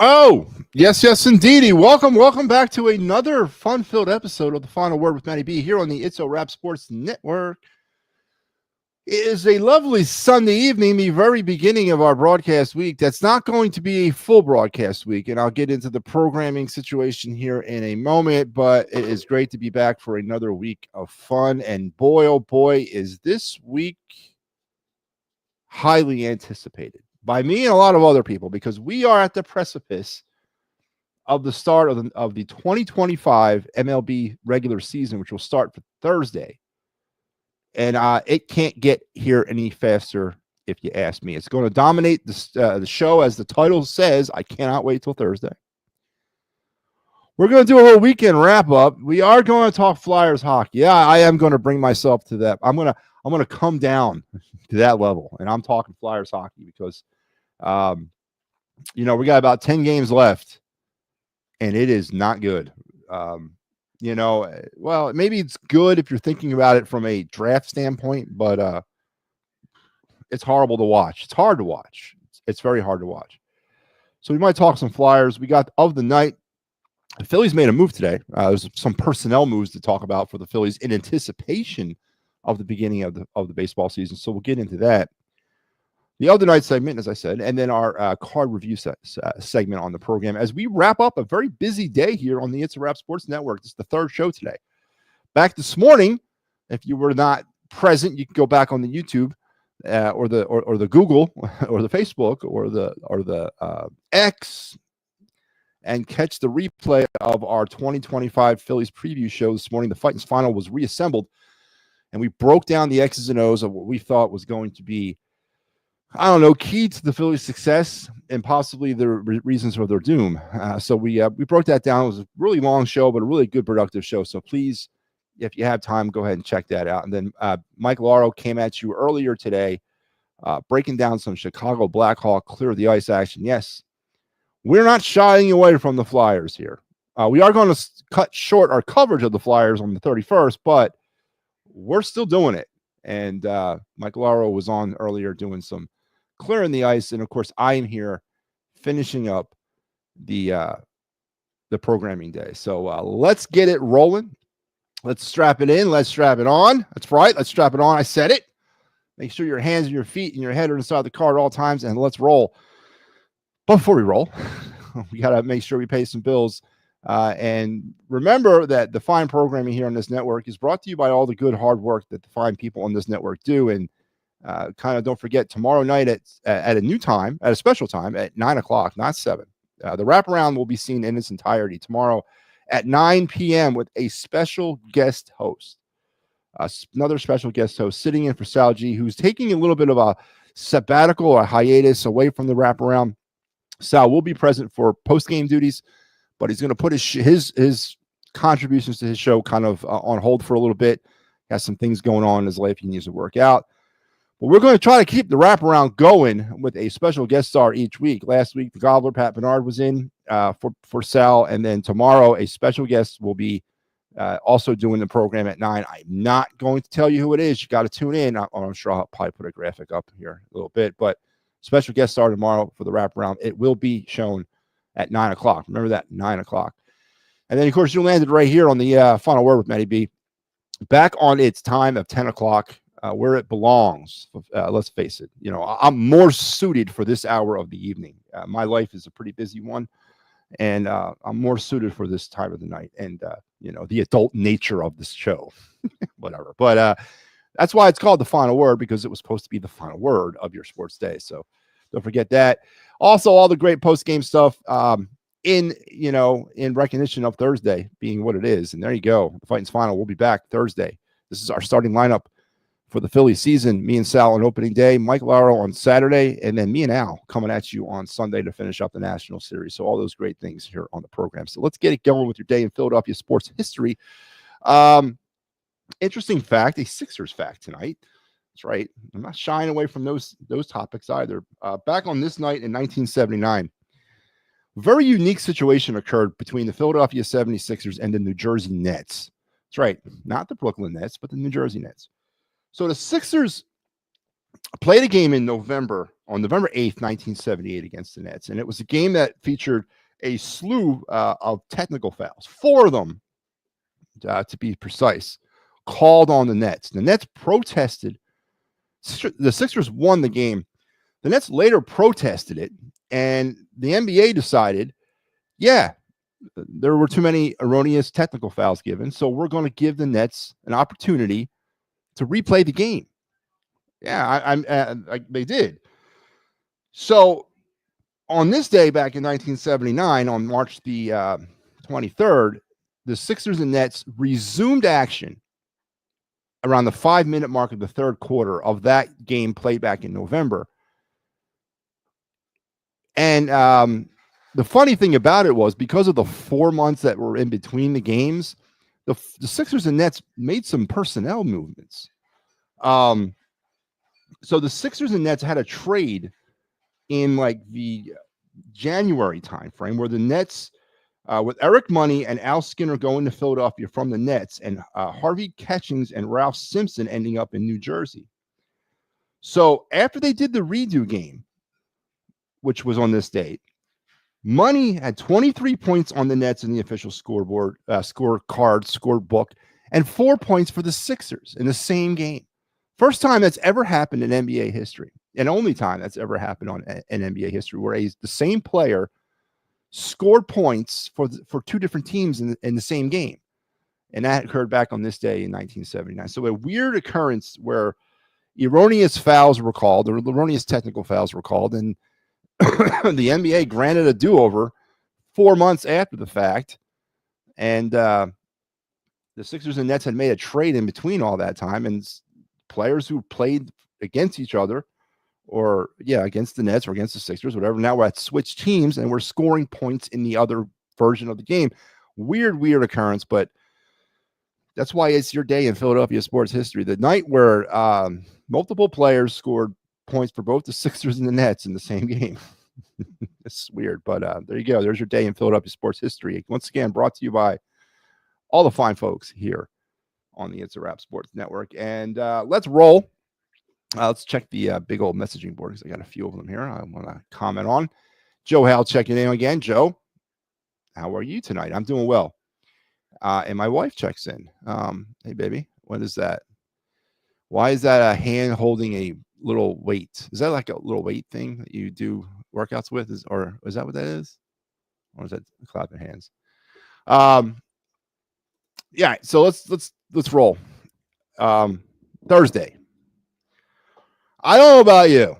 Oh, yes, indeedy. Welcome back to another fun-filled episode of The Final Word with MattyB here on the It's a Wrap Sports Network. It is a lovely Sunday evening, the very beginning of our broadcast week. That's not going to be a full broadcast week, and I'll get into the programming situation here in a moment, but it is great to be back for another week of fun, and boy, oh boy, is this week highly anticipated by me and a lot of other people, because we are at the precipice of the start of the 2025 MLB regular season, which will start for Thursday. And it can't get here any faster, if you ask me. It's going to dominate the show, as the title says. I cannot wait till Thursday. We're going to do a little weekend wrap-up. We are going to talk Flyers hockey. Yeah, I am going to bring myself to that. I'm going to come down to that level, and I'm talking Flyers hockey because we got about 10 games left, and it is not good. Well, maybe it's good if you're thinking about it from a draft standpoint, but it's horrible to watch. It's hard to watch. It's very hard to watch. So we might talk some Flyers. We got of the night. The Phillies made a move today. There's some personnel moves to talk about for the Phillies in anticipation of the beginning of the baseball season. So we'll get into that. The other night segment, as I said, and then our card review segment on the program as we wrap up a very busy day here on the It's a Wrap Sports Network. This is the third show today. Back this morning, if you were not present, you can go back on the YouTube or the Google or the Facebook or the X and catch the replay of our 2025 Phillies preview show this morning. The Fighting's Final was reassembled, and we broke down the X's and O's of what we thought was going to be, key to the Phillies' success and possibly the reasons for their doom. So we broke that down. It was a really long show, but a really good, productive show. So please, if you have time, go ahead and check that out. And then Mike Lauro came at you earlier today, breaking down some Chicago Blackhawk clear the ice action. Yes, we're not shying away from the Flyers here. We are going to cut short our coverage of the Flyers on the 31st, but we're still doing it. And Mike Lauro was on earlier doing some clearing the ice, and of course I am here finishing up the programming day. So let's get it rolling. Let's strap it in. Let's strap it on. That's right. Let's strap it on. I said it. Make sure your hands and your feet and your head are inside the car at all times, and let's roll. But before we roll, we got to make sure we pay some bills. And remember that the fine programming here on this network is brought to you by all the good hard work that the fine people on this network do. And kind of don't forget, tomorrow night at a new time, at a special time at 9 o'clock, not 7. The wraparound will be seen in its entirety tomorrow at 9 p.m. with a special guest host. Another special guest host sitting in for Sal G, who's taking a little bit of a sabbatical or a hiatus away from the wraparound. Sal will be present for post-game duties, but he's going to put his contributions to his show kind of on hold for a little bit. Has some things going on in his life he needs to work out. But we're going to try to keep the wraparound going with a special guest star each week. Last week, the Gobbler, Pat Bernard, was in for Sal. And then tomorrow, a special guest will be also doing the program at 9. I'm not going to tell you who it is. You got to tune in. I'm sure I'll probably put a graphic up here a little bit. But special guest star tomorrow for the wraparound. It will be shown at 9 o'clock. Remember that, 9 o'clock. And then, of course, you landed right here on the Final Word with MattyB. Back on its time of 10 o'clock, where it belongs. Let's face it. I'm more suited for this hour of the evening. My life is a pretty busy one, and I'm more suited for this time of the night and, the adult nature of this show. Whatever. But that's why it's called The Final Word, because it was supposed to be the final word of your sports day. So don't forget that. Also, all the great post-game stuff in recognition of Thursday being what it is. And there you go. The Fighting's Final will be back Thursday. This is our starting lineup for the Phillies season. Me and Sal on opening day, Mike Lauro on Saturday, and then me and Al coming at you on Sunday to finish up the National Series. So all those great things here on the program. So let's get it going with your day in Philadelphia sports history. Interesting fact, a Sixers fact tonight. That's right. I'm not shying away from those topics either. Back on this night in 1979, a very unique situation occurred between the Philadelphia 76ers and the New Jersey Nets. That's right. Not the Brooklyn Nets, but the New Jersey Nets. So the Sixers played a game in November, on November 8th, 1978 against the Nets. And it was a game that featured a slew of technical fouls, 4 of them, to be precise, called on the Nets. The Nets protested. The Sixers won the game. The Nets later protested it, and the NBA decided, yeah, there were too many erroneous technical fouls given, so we're going to give the Nets an opportunity to replay the game. Yeah, they did. So on this day back in 1979, on March the 23rd, the Sixers and Nets resumed action around the 5-minute mark of the third quarter of that game played back in November. And the funny thing about it was, because of the 4 months that were in between the games, the Sixers and Nets made some personnel movements. So the Sixers and Nets had a trade in like the January timeframe where the Nets, with Eric Money and Al Skinner going to Philadelphia from the Nets, and Harvey Catchings and Ralph Simpson ending up in New Jersey. So after they did the redo game, which was on this date, Money had 23 points on the Nets in the official scoreboard, scorebook, and 4 points for the Sixers in the same game. First time that's ever happened in NBA history, and only time that's ever happened in NBA history, where the same player scored points for 2 different teams in the same game. And that occurred back on this day in 1979. So a weird occurrence where erroneous fouls were called, or erroneous technical fouls were called, and the NBA granted a do-over 4 months after the fact. And the Sixers and Nets had made a trade in between all that time, and players who played against each other, or against the Nets or against the Sixers, whatever, now we're at switch teams and we're scoring points in the other version of the game. Weird occurrence, but that's why it's your day in Philadelphia sports history. The night where multiple players scored points for both the Sixers and the Nets in the same game. It's weird, but there you go. There's your day in Philadelphia sports history. Once again, brought to you by all the fine folks here on the It's a Wrap Sports Network. And let's roll. Let's check the big old messaging board, because I got a few of them here I want to comment on. Joe Hal checking in again. Joe, how are you tonight? I'm doing well. And my wife checks in. Hey, baby, what is that? Why is that a hand holding a little weight? Is that like a little weight thing that you do workouts with? Or is that what that is? Or is that clapping hands? Yeah. So let's roll. Thursday. I don't know about you,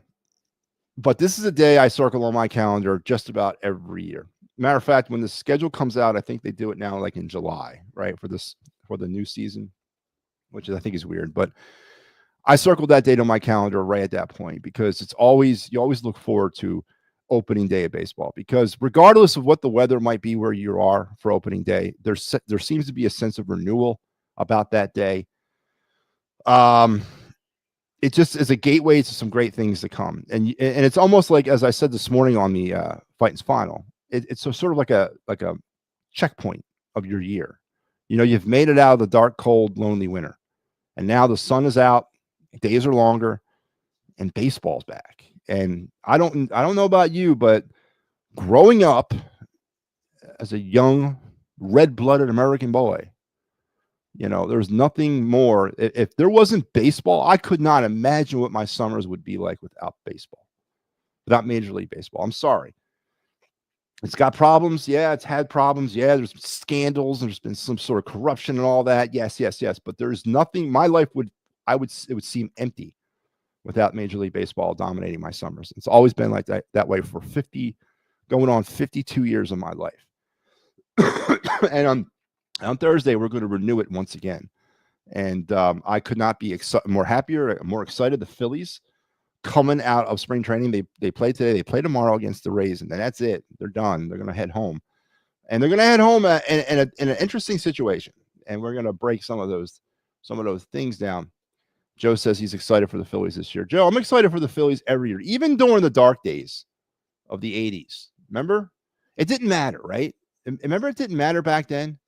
but this is a day I circle on my calendar just about every year. Matter of fact, when the schedule comes out, I think they do it now like in July, right? For the new season, which I think is weird, but I circled that date on my calendar right at that point, because you always look forward to opening day of baseball, because regardless of what the weather might be where you are for opening day, there seems to be a sense of renewal about that day. It just is a gateway to some great things to come. And it's almost like, as I said this morning on the Fightins Final, it's sort of like a checkpoint of your year. You've made it out of the dark, cold, lonely winter, and now the sun is out, days are longer, and baseball's back. And I don't know about you, but growing up as a young red-blooded American boy, there's nothing more. If there wasn't baseball, I could not imagine what my summers would be like without baseball, without Major League Baseball. I'm sorry. It's got problems. Yeah, it's had problems. Yeah, there's scandals. There's been some sort of corruption and all that. Yes. But there's nothing. My life it would seem empty without Major League Baseball dominating my summers. It's always been like that way for 52 years of my life. And on Thursday, we're going to renew it once again. And I could not be more excited. The Phillies coming out of spring training. They play today. They play tomorrow against the Rays, and then that's it. They're done. They're going to head home. And they're going to head home in an interesting situation. And we're going to break some of those things down. Joe says he's excited for the Phillies this year. Joe, I'm excited for the Phillies every year, even during the dark days of the 80s. Remember? It didn't matter, right? Remember, it didn't matter back then.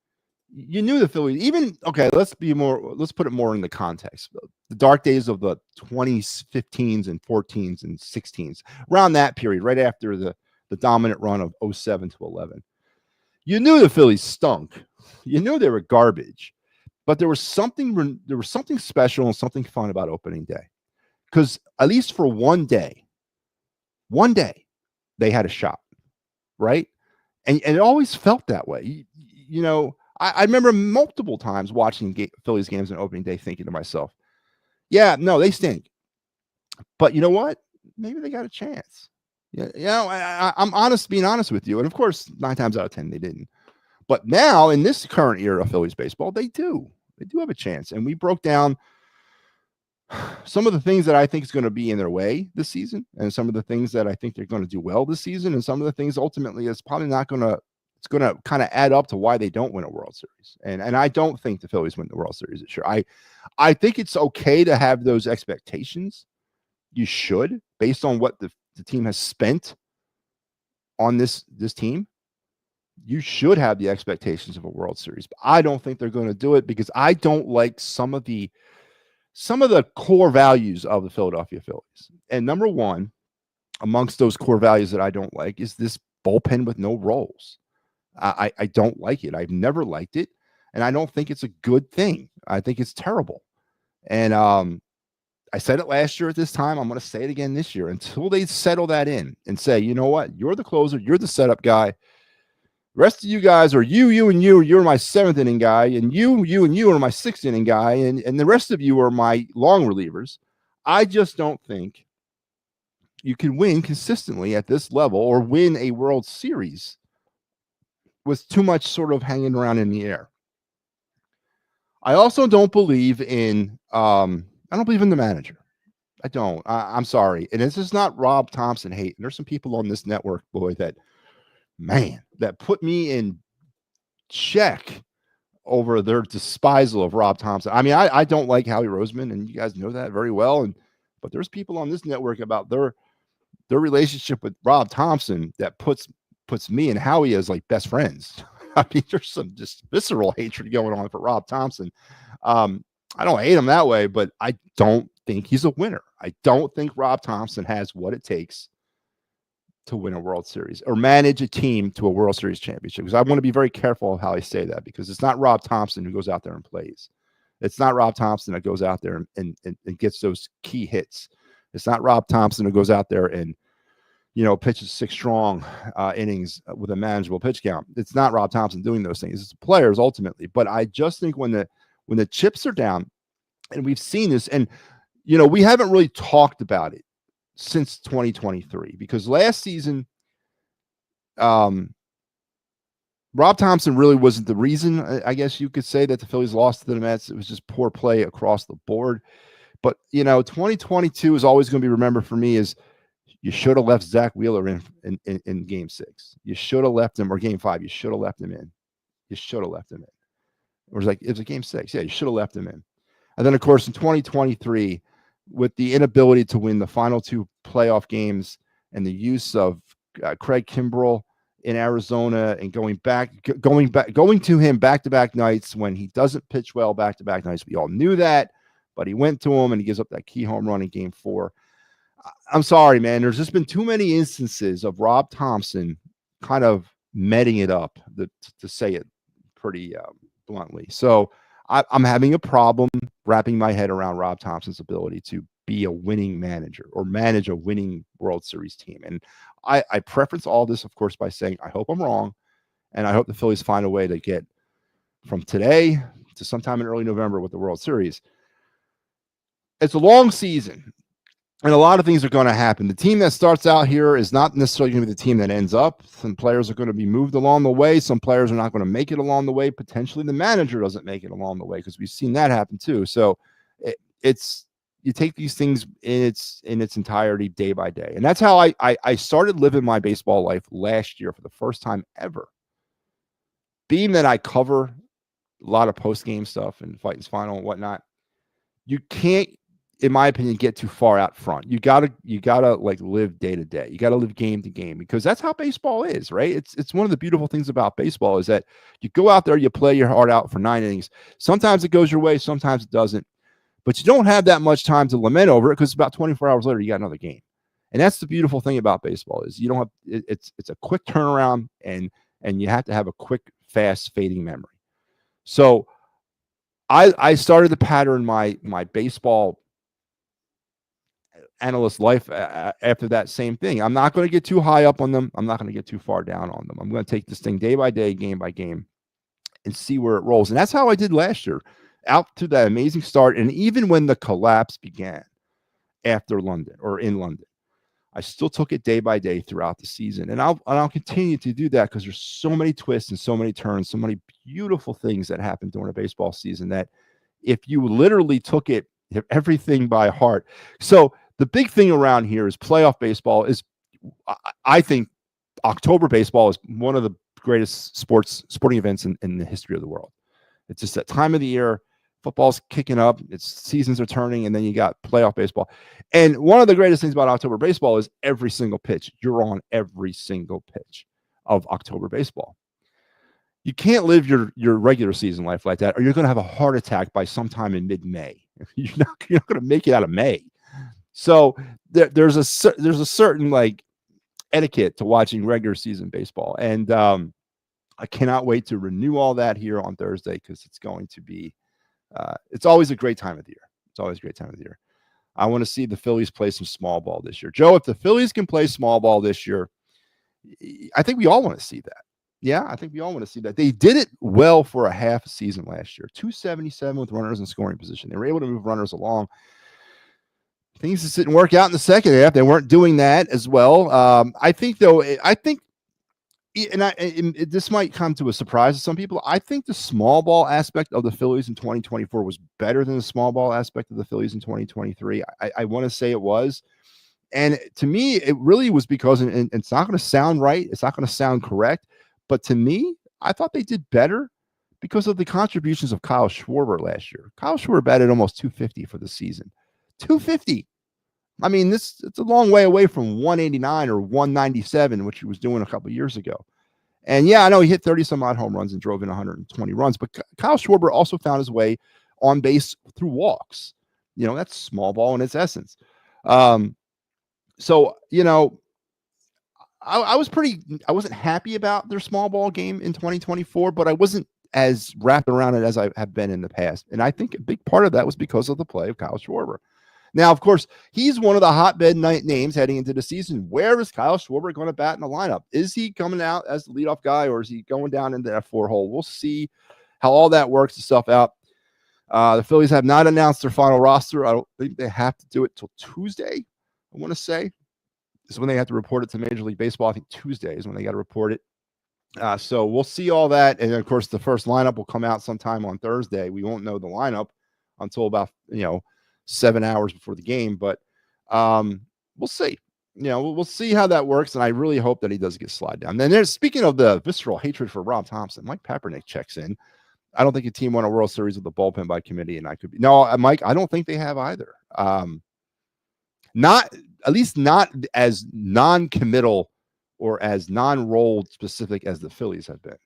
You knew the Phillies, even okay, let's put it more in the context. The dark days of the 2015s and 14s and 16s, around that period, right after the dominant run of 07 to 11. You knew the Phillies stunk. You knew they were garbage. But there was something special and something fun about opening day. Because at least for one day, they had a shot, right? And it always felt that way. You know, I remember multiple times watching Phillies games on opening day thinking to myself, yeah, no, they stink. But you know what? Maybe they got a chance. Yeah, you know, I'm being honest with you. And of course, 9 times out of 10, they didn't. But now in this current era of Phillies baseball, they do. They do have a chance. And we broke down some of the things that I think is going to be in their way this season, and some of the things that I think they're going to do well this season, and some of the things ultimately is probably not going to. It's going to kind of add up to why they don't win a World Series. And I don't think the Phillies win the World Series this year. I think it's okay to have those expectations. You should, based on what the team has spent on this team. You should have the expectations of a World Series. But I don't think they're going to do it because I don't like some of the core values of the Philadelphia Phillies. And number one, amongst those core values that I don't like is this bullpen with no roles. I don't like it. I've never liked it. And I don't think it's a good thing. I think it's terrible. And I said it last year at this time. I'm going to say it again this year until they settle that in and say, you know what? You're the closer. You're the setup guy. The rest of you guys are you, and you. You're my 7th inning guy. And you, and you are my 6th inning guy. And the rest of you are my long relievers. I just don't think you can win consistently at this level or win a World Series with too much sort of hanging around in the air. I also don't believe in I don't believe in the manager. I don't. I'm sorry. And this is not Rob Thompson hate. And there's some people on this network, boy, that put me in check over their despisal of Rob Thompson. I mean, I don't like Howie Roseman, and you guys know that very well. But there's people on this network about their relationship with Rob Thompson that puts me and Howie as like best friends. I mean, there's some just visceral hatred going on for Rob Thompson. I don't hate him that way, but I don't think he's a winner. I don't think Rob Thompson has what it takes to win a World Series or manage a team to a World Series championship. Because I want to be very careful of how I say that, because it's not Rob Thompson who goes out there and plays. It's not Rob Thompson that goes out there and gets those key hits. It's not Rob Thompson who goes out there and, you know, pitches 6 strong innings with a manageable pitch count. It's not Rob Thompson doing those things. It's the players ultimately. But I just think when the chips are down, and we've seen this, and, you know, we haven't really talked about it since 2023, because last season, Rob Thompson really wasn't the reason, I guess you could say, that the Phillies lost to the Mets. It was just poor play across the board. But, you know, 2022 is always going to be remembered for me as you should have left Zach Wheeler in Game 6. You should have left him, or Game 5. You should have left him in. You should have left him in. It was a Game 6. Yeah, you should have left him in. And then, of course, in 2023, with the inability to win the final 2 playoff games and the use of Craig Kimbrell in Arizona and going to him back-to-back nights when he doesn't pitch well back-to-back nights. We all knew that, but he went to him and he gives up that key home run in Game 4. I'm sorry, man. There's just been too many instances of Rob Thompson kind of meting it up, to say it pretty bluntly. So I'm having a problem wrapping my head around Rob Thompson's ability to be a winning manager or manage a winning World Series team. And I preference all this, of course, by saying I hope I'm wrong, and I hope the Phillies find a way to get from today to sometime in early November with the World Series. It's a long season, and a lot of things are going to happen. The team that starts out here is not necessarily going to be the team that ends up. Some players are going to be moved along the way. Some players are not going to make it along the way. Potentially the manager doesn't make it along the way, because we've seen that happen too. So you take these things in its entirety day by day. And that's how I started living my baseball life last year for the first time ever. Being that I cover a lot of post-game stuff and Fightins Final and whatnot, you can't in my opinion, get too far out front. You gotta like live day to day. You gotta live game to game, because that's how baseball is, right? It's one of the beautiful things about baseball is that you go out there, you play your heart out for 9 innings. Sometimes it goes your way, sometimes it doesn't, but you don't have that much time to lament over it, because about 24 hours later you got another game. And that's the beautiful thing about baseball is you don't have it's a quick turnaround, and you have to have a quick, fast, fading memory. So I started to pattern my baseball analyst life after that same thing. I'm not going to get too high up on them. I'm not going to get too far down on them. I'm going to take this thing day by day, game by game, and see where it rolls. And that's how I did last year, out to that amazing start. And even when the collapse began after London, or in London, I still took it day by day throughout the season. And I'll continue to do that, because there's so many twists and so many turns, so many beautiful things that happen during a baseball season, that if you literally took it, everything by heart. So the big thing around here is playoff baseball is, I think October baseball is one of the greatest sporting events in the history of the world. It's just that time of the year. Football's kicking up, its seasons are turning, and then you got playoff baseball. And one of the greatest things about October baseball is every single pitch. You're on every single pitch of October baseball. You can't live your regular season life like that, or you're going to have a heart attack by sometime in mid-May. You're not going to make it out of May. So there's a certain like etiquette to watching regular season baseball, and I cannot wait to renew all that here on Thursday, because it's going to be. It's always a great time of the year. It's always a great time of the year. I want to see the Phillies play some small ball this year. Joe, if the Phillies can play small ball this year, I think we all want to see that. Yeah, I think we all want to see that. They did it well for a half a season last year. 277 with runners in scoring position. They were able to move runners along. Things just didn't work out in the second half. They weren't doing that as well. I think, though, this might come to a surprise to some people. I think the small ball aspect of the Phillies in 2024 was better than the small ball aspect of the Phillies in 2023. I want to say it was. And to me, it really was because, and it's not going to sound right, it's not going to sound correct, but to me, I thought they did better because of the contributions of Kyle Schwarber last year. Kyle Schwarber batted almost 250 for the season. 250. I mean, it's a long way away from 189 or 197, which he was doing a couple of years ago. And yeah, I know he hit 30 some odd home runs and drove in 120 runs, but Kyle Schwarber also found his way on base through walks. You know, that's small ball in its essence. So, you know, I wasn't happy about their small ball game in 2024, but I wasn't as wrapped around it as I have been in the past. And I think a big part of that was because of the play of Kyle Schwarber. Now, of course, he's one of the hotbed names heading into the season. Where is Kyle Schwarber going to bat in the lineup? Is he coming out as the leadoff guy, or is he going down into that 4-hole? We'll see how all that works itself out. The Phillies have not announced their final roster. I don't think they have to do it till Tuesday, I want to say. This is when they have to report it to Major League Baseball. I think Tuesday is when they got to report it. So we'll see all that. And, of course, the first lineup will come out sometime on Thursday. We won't know the lineup until about, 7 hours before the game, but we'll see. We'll see how that works, and I really hope that he does get slide down. Then speaking of the visceral hatred for Rob Thompson, Mike Papernick checks in. I don't think a team won a World Series with a bullpen by committee, and I could be Mike. I don't think they have either. Not at least not as non-committal or as non-role specific as the Phillies have been,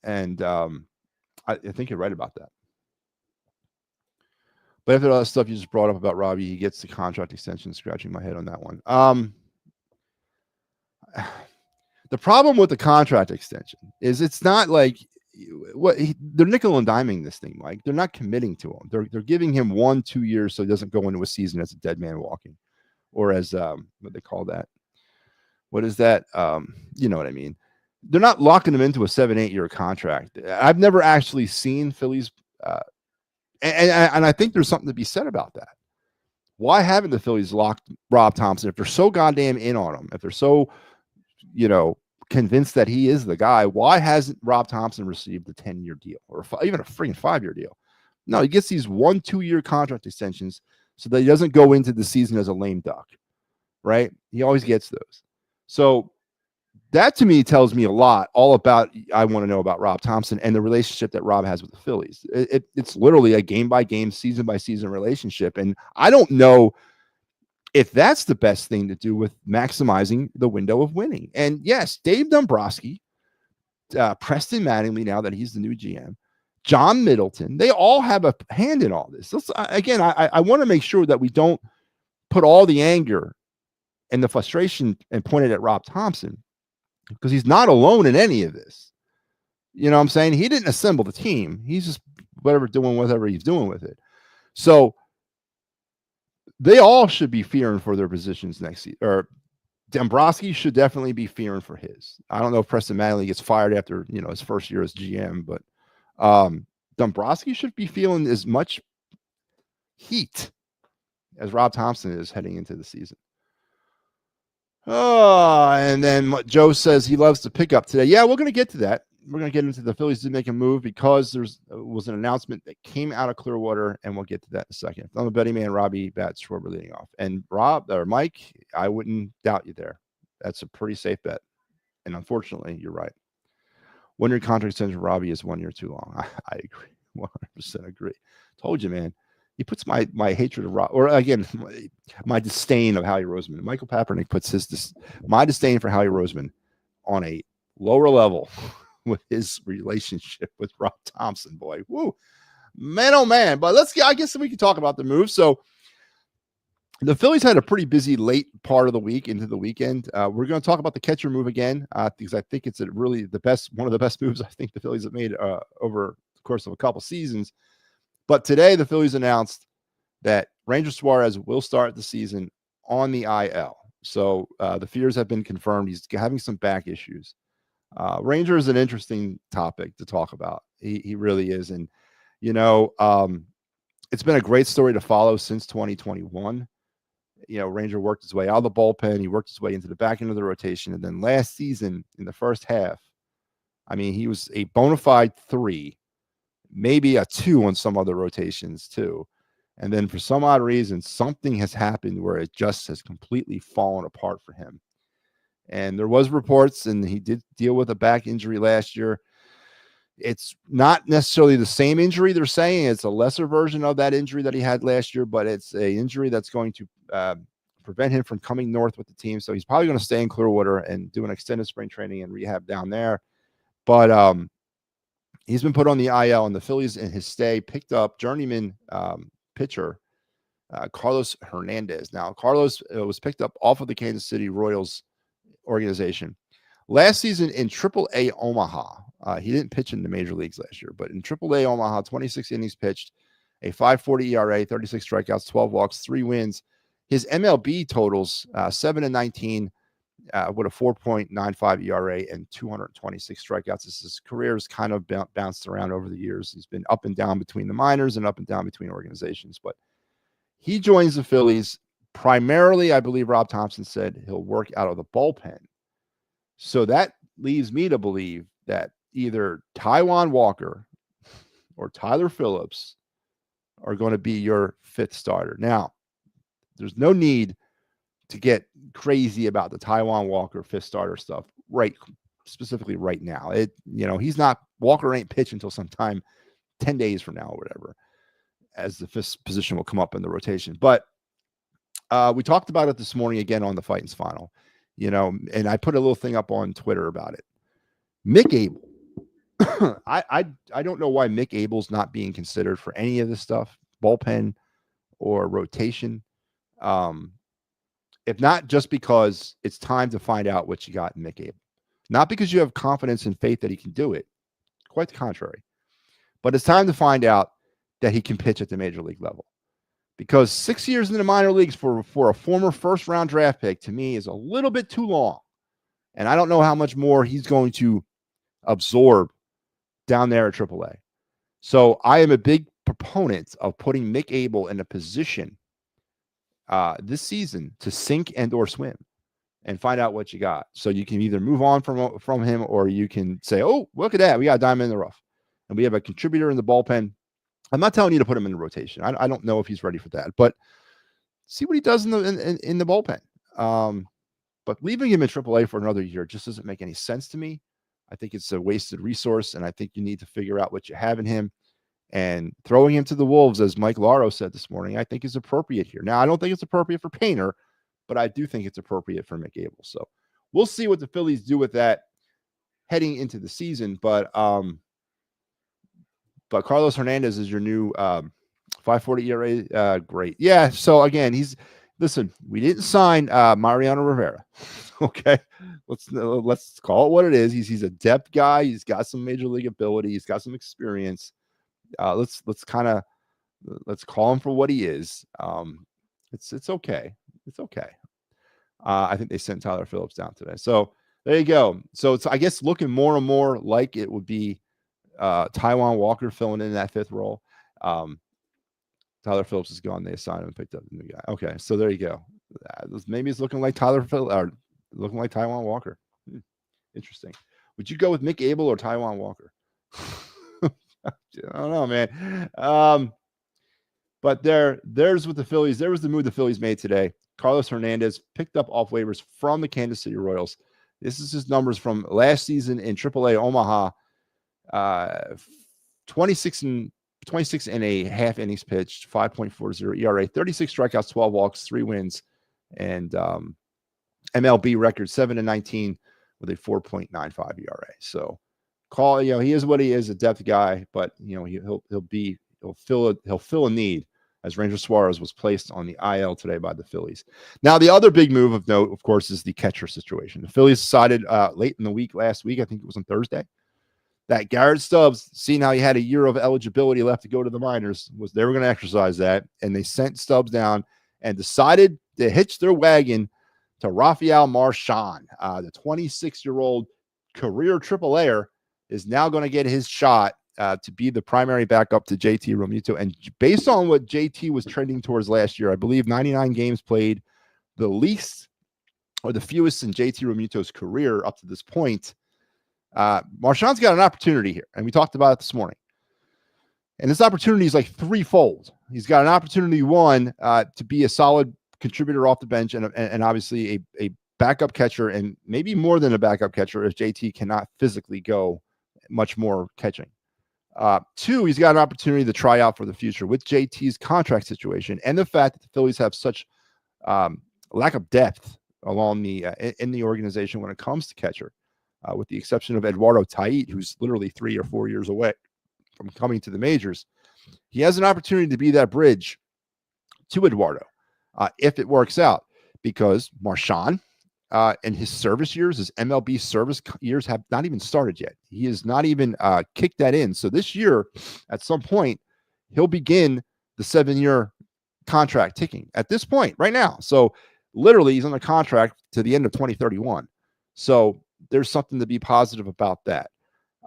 and I think you're right about that. But after all that stuff you just brought up about Robbie, he gets the contract extension, scratching my head on that one. The problem with the contract extension is it's not like they're nickel and diming this thing, Mike. They're not committing to him. They're giving him 1-2 years so he doesn't go into a season as a dead man walking, or as what they call that. What is that? You know what I mean? They're not locking him into a 7-8 year contract. I've never actually seen Phillies. And I think there's something to be said about that. Why haven't the Phillies locked Rob Thompson if they're so goddamn in on him? If they're so, convinced that he is the guy, why hasn't Rob Thompson received a 10-year deal or even a freaking 5-year deal? No, he gets these 1-2 year contract extensions so that he doesn't go into the season as a lame duck, right? He always gets those. So That to me tells me a lot, all about, I want to know about Rob Thompson and the relationship that Rob has with the Phillies. It's literally a game by game, season by season relationship. And I don't know if that's the best thing to do with maximizing the window of winning. And yes, Dave Dombrowski, Preston Mattingly, now that he's the new GM, John Middleton, they all have a hand in all this. Again, I want to make sure that we don't put all the anger and the frustration and point it at Rob Thompson, because he's not alone in any of this. You know what I'm saying? He didn't assemble the team. He's just doing whatever he's doing with it. So they all should be fearing for their positions next season. Or Dombrowski should definitely be fearing for his. I don't know if Preston Mattingly gets fired after, his first year as GM, but Dombrowski should be feeling as much heat as Rob Thompson is heading into the season. Oh, and then Joe says he loves to pick up today. Yeah, we're going to get to that. We're going to get into the Phillies did make a move because there was an announcement that came out of Clearwater, and we'll get to that in a second. I'm a betting man, Robbie Bats, Schwarber leading off. And Mike, I wouldn't doubt you there. That's a pretty safe bet. And unfortunately, you're right. 1 year contract extension for Robbie is 1 year too long. I agree. 100% agree. Told you, man. He puts my hatred of Rob, or again, my disdain of Howie Roseman. Michael Papernick puts my disdain for Howie Roseman on a lower level with his relationship with Rob Thompson. Boy, woo, man, oh man. But I guess we can talk about the move. So the Phillies had a pretty busy late part of the week into the weekend. We're going to talk about the catcher move again because I think it's one of the best moves I think the Phillies have made over the course of a couple seasons. But today, the Phillies announced that Ranger Suarez will start the season on the IL. So the fears have been confirmed. He's having some back issues. Ranger is an interesting topic to talk about. He really is. And, it's been a great story to follow since 2021. Ranger worked his way out of the bullpen. He worked his way into the back end of the rotation. And then last season, in the first half, he was a bona fide 3. Maybe a 2 on some other rotations too. And then for some odd reason, something has happened where it just has completely fallen apart for him. And there was reports, and he did deal with a back injury last year. It's not necessarily the same injury. They're saying it's a lesser version of that injury that he had last year, but it's an injury that's going to prevent him from coming north with the team. So he's probably going to stay in Clearwater and do an extended spring training and rehab down there. But he's been put on the IL, and the Phillies in his stay picked up journeyman pitcher Carlos Hernandez. Now, Carlos was picked up off of the Kansas City Royals organization last season in AAA Omaha. He didn't pitch in the major leagues last year, but in AAA Omaha, 26 innings pitched, a 5.40 ERA, 36 strikeouts, 12 walks, 3 wins. His MLB totals 7-19. With a 4.95 ERA and 226 strikeouts. His career has kind of bounced around over the years. He's been up and down between the minors and up and down between organizations. But he joins the Phillies primarily, I believe Rob Thompson said he'll work out of the bullpen. So that leaves me to believe that either Taijuan Walker or Tyler Phillips are going to be your 5th starter. Now, there's no need to get crazy about the Taijuan Walker 5th starter stuff specifically right now. Walker ain't pitching until sometime 10 days from now or whatever, as the 5th position will come up in the rotation. But we talked about it this morning again on the Fightins Final, and I put a little thing up on Twitter about it. Mick Abel. I don't know why Mick Abel's not being considered for any of this stuff, bullpen or rotation. If not just because it's time to find out what you got in Mick Abel. Not because you have confidence and faith that he can do it. Quite the contrary. But it's time to find out that he can pitch at the major league level. Because 6 years in the minor leagues for a former first-round draft pick, to me, is a little bit too long. And I don't know how much more he's going to absorb down there at AAA. So I am a big proponent of putting Mick Abel in a position this season to sink and or swim and find out what you got. So you can either move on from him, or you can say, oh, look at that. We got a diamond in the rough. And we have a contributor in the bullpen. I'm not telling you to put him in the rotation. I don't know if he's ready for that, but see what he does in the bullpen. But But leaving him in AAA for another year just doesn't make any sense to me. I think it's a wasted resource, and I think you need to figure out what you have in him. And throwing him to the Wolves, as Mike Laro said this morning, I think is appropriate here. Now, I don't think it's appropriate for Painter, but I do think it's appropriate for McAble. So we'll see what the Phillies do with that heading into the season. But Carlos Hernandez is your new 5.40 ERA. Great. Yeah. So again, listen, we didn't sign Mariano Rivera. Okay. Let's call it what it is. He's a depth guy. He's got some major league ability. He's got some experience. Let's call him for what he is. It's okay. It's okay. I think they sent Tyler Phillips down today. So there you go. So it's, I guess, looking more and more like it would be Taijuan Walker filling in that fifth role. Tyler Phillips is gone. They assigned him and picked up the new guy. Okay, so there you go. Maybe it's looking like Tyler Phillips or looking like Taijuan Walker. Interesting. Would you go with McAble or Taijuan Walker? I don't know, man. But there's with the Phillies. There was the move the Phillies made today. Carlos Hernandez picked up off waivers from the Kansas City Royals. This is his numbers from last season in AAA Omaha. 26 and a half innings pitched, 5.40 ERA, 36 strikeouts, 12 walks, 3 wins, and MLB record 7-19 with a 4.95 ERA. So he is what he is, a depth guy, but he'll fill a need, as Ranger Suarez was placed on the IL today by the Phillies. Now, the other big move of note, of course, is the catcher situation. The Phillies decided late in the week, last week, I think it was on Thursday, that Garrett Stubbs, seeing how he had a year of eligibility left to go to the minors, they were going to exercise that, and they sent Stubbs down and decided to hitch their wagon to Rafael Marchand. The 26-year-old career AAA-er is now going to get his shot to be the primary backup to JT Realmuto. And based on what JT was trending towards last year, I believe 99 games played, the least or the fewest in JT Realmuto's career up to this point. Marchand's got an opportunity here, and we talked about it this morning. And this opportunity is like threefold. He's got an opportunity, one, to be a solid contributor off the bench and obviously a backup catcher, and maybe more than a backup catcher if JT cannot physically go much more catching. Two, he's got an opportunity to try out for the future with JT's contract situation and the fact that the Phillies have such lack of depth along in the organization when it comes to catcher, with the exception of Eduardo Tait, who's literally 3 or 4 years away from coming to the majors. He has an opportunity to be that bridge to Eduardo if it works out, because Marchand and his service years, his MLB service years, have not even started yet. He has not even kicked that in. So this year, at some point, he'll begin the 7-year contract ticking at this point right now. So literally, he's on the contract to the end of 2031. So there's something to be positive about that.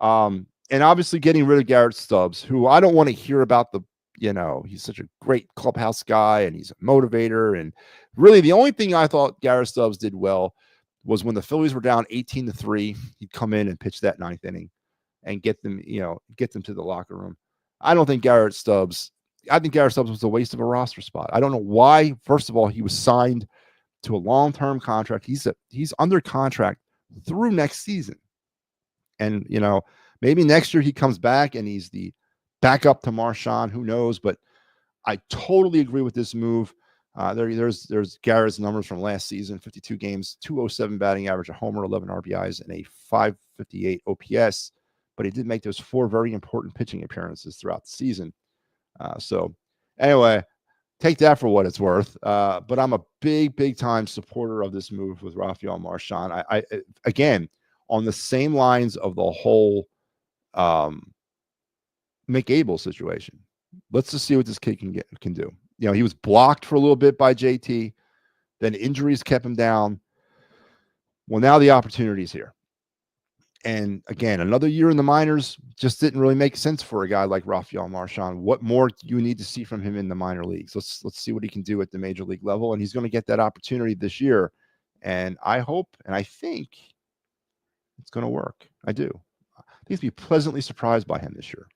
And obviously getting rid of Garrett Stubbs, who I don't want to hear about he's such a great clubhouse guy and he's a motivator. And really the only thing I thought Garrett Stubbs did well was when the Phillies were down 18-3, he'd come in and pitch that 9th inning and get them to the locker room. I think Garrett Stubbs was a waste of a roster spot. I don't know why. First of all, he was signed to a long-term contract. He's under contract through next season. And, maybe next year he comes back and he's the backup to Marchand. Who knows? But I totally agree with this move. There's Garrett's numbers from last season: 52 games, 207 batting average, a homer, 11 RBIs, and a 558 OPS. But he did make those 4 very important pitching appearances throughout the season. So anyway, take that for what it's worth. But I'm a big time supporter of this move with Rafael Marchand. I again, on the same lines of the whole McAble situation. Let's just see what this kid can do. He was blocked for a little bit by JT. Then injuries kept him down. Well, now the opportunity's here. And again, another year in the minors just didn't really make sense for a guy like Rafael Marchand. What more do you need to see from him in the minor leagues? Let's see what he can do at the major league level. And he's going to get that opportunity this year. And I hope, and I think it's going to work. I do. I think to be pleasantly surprised by him this year.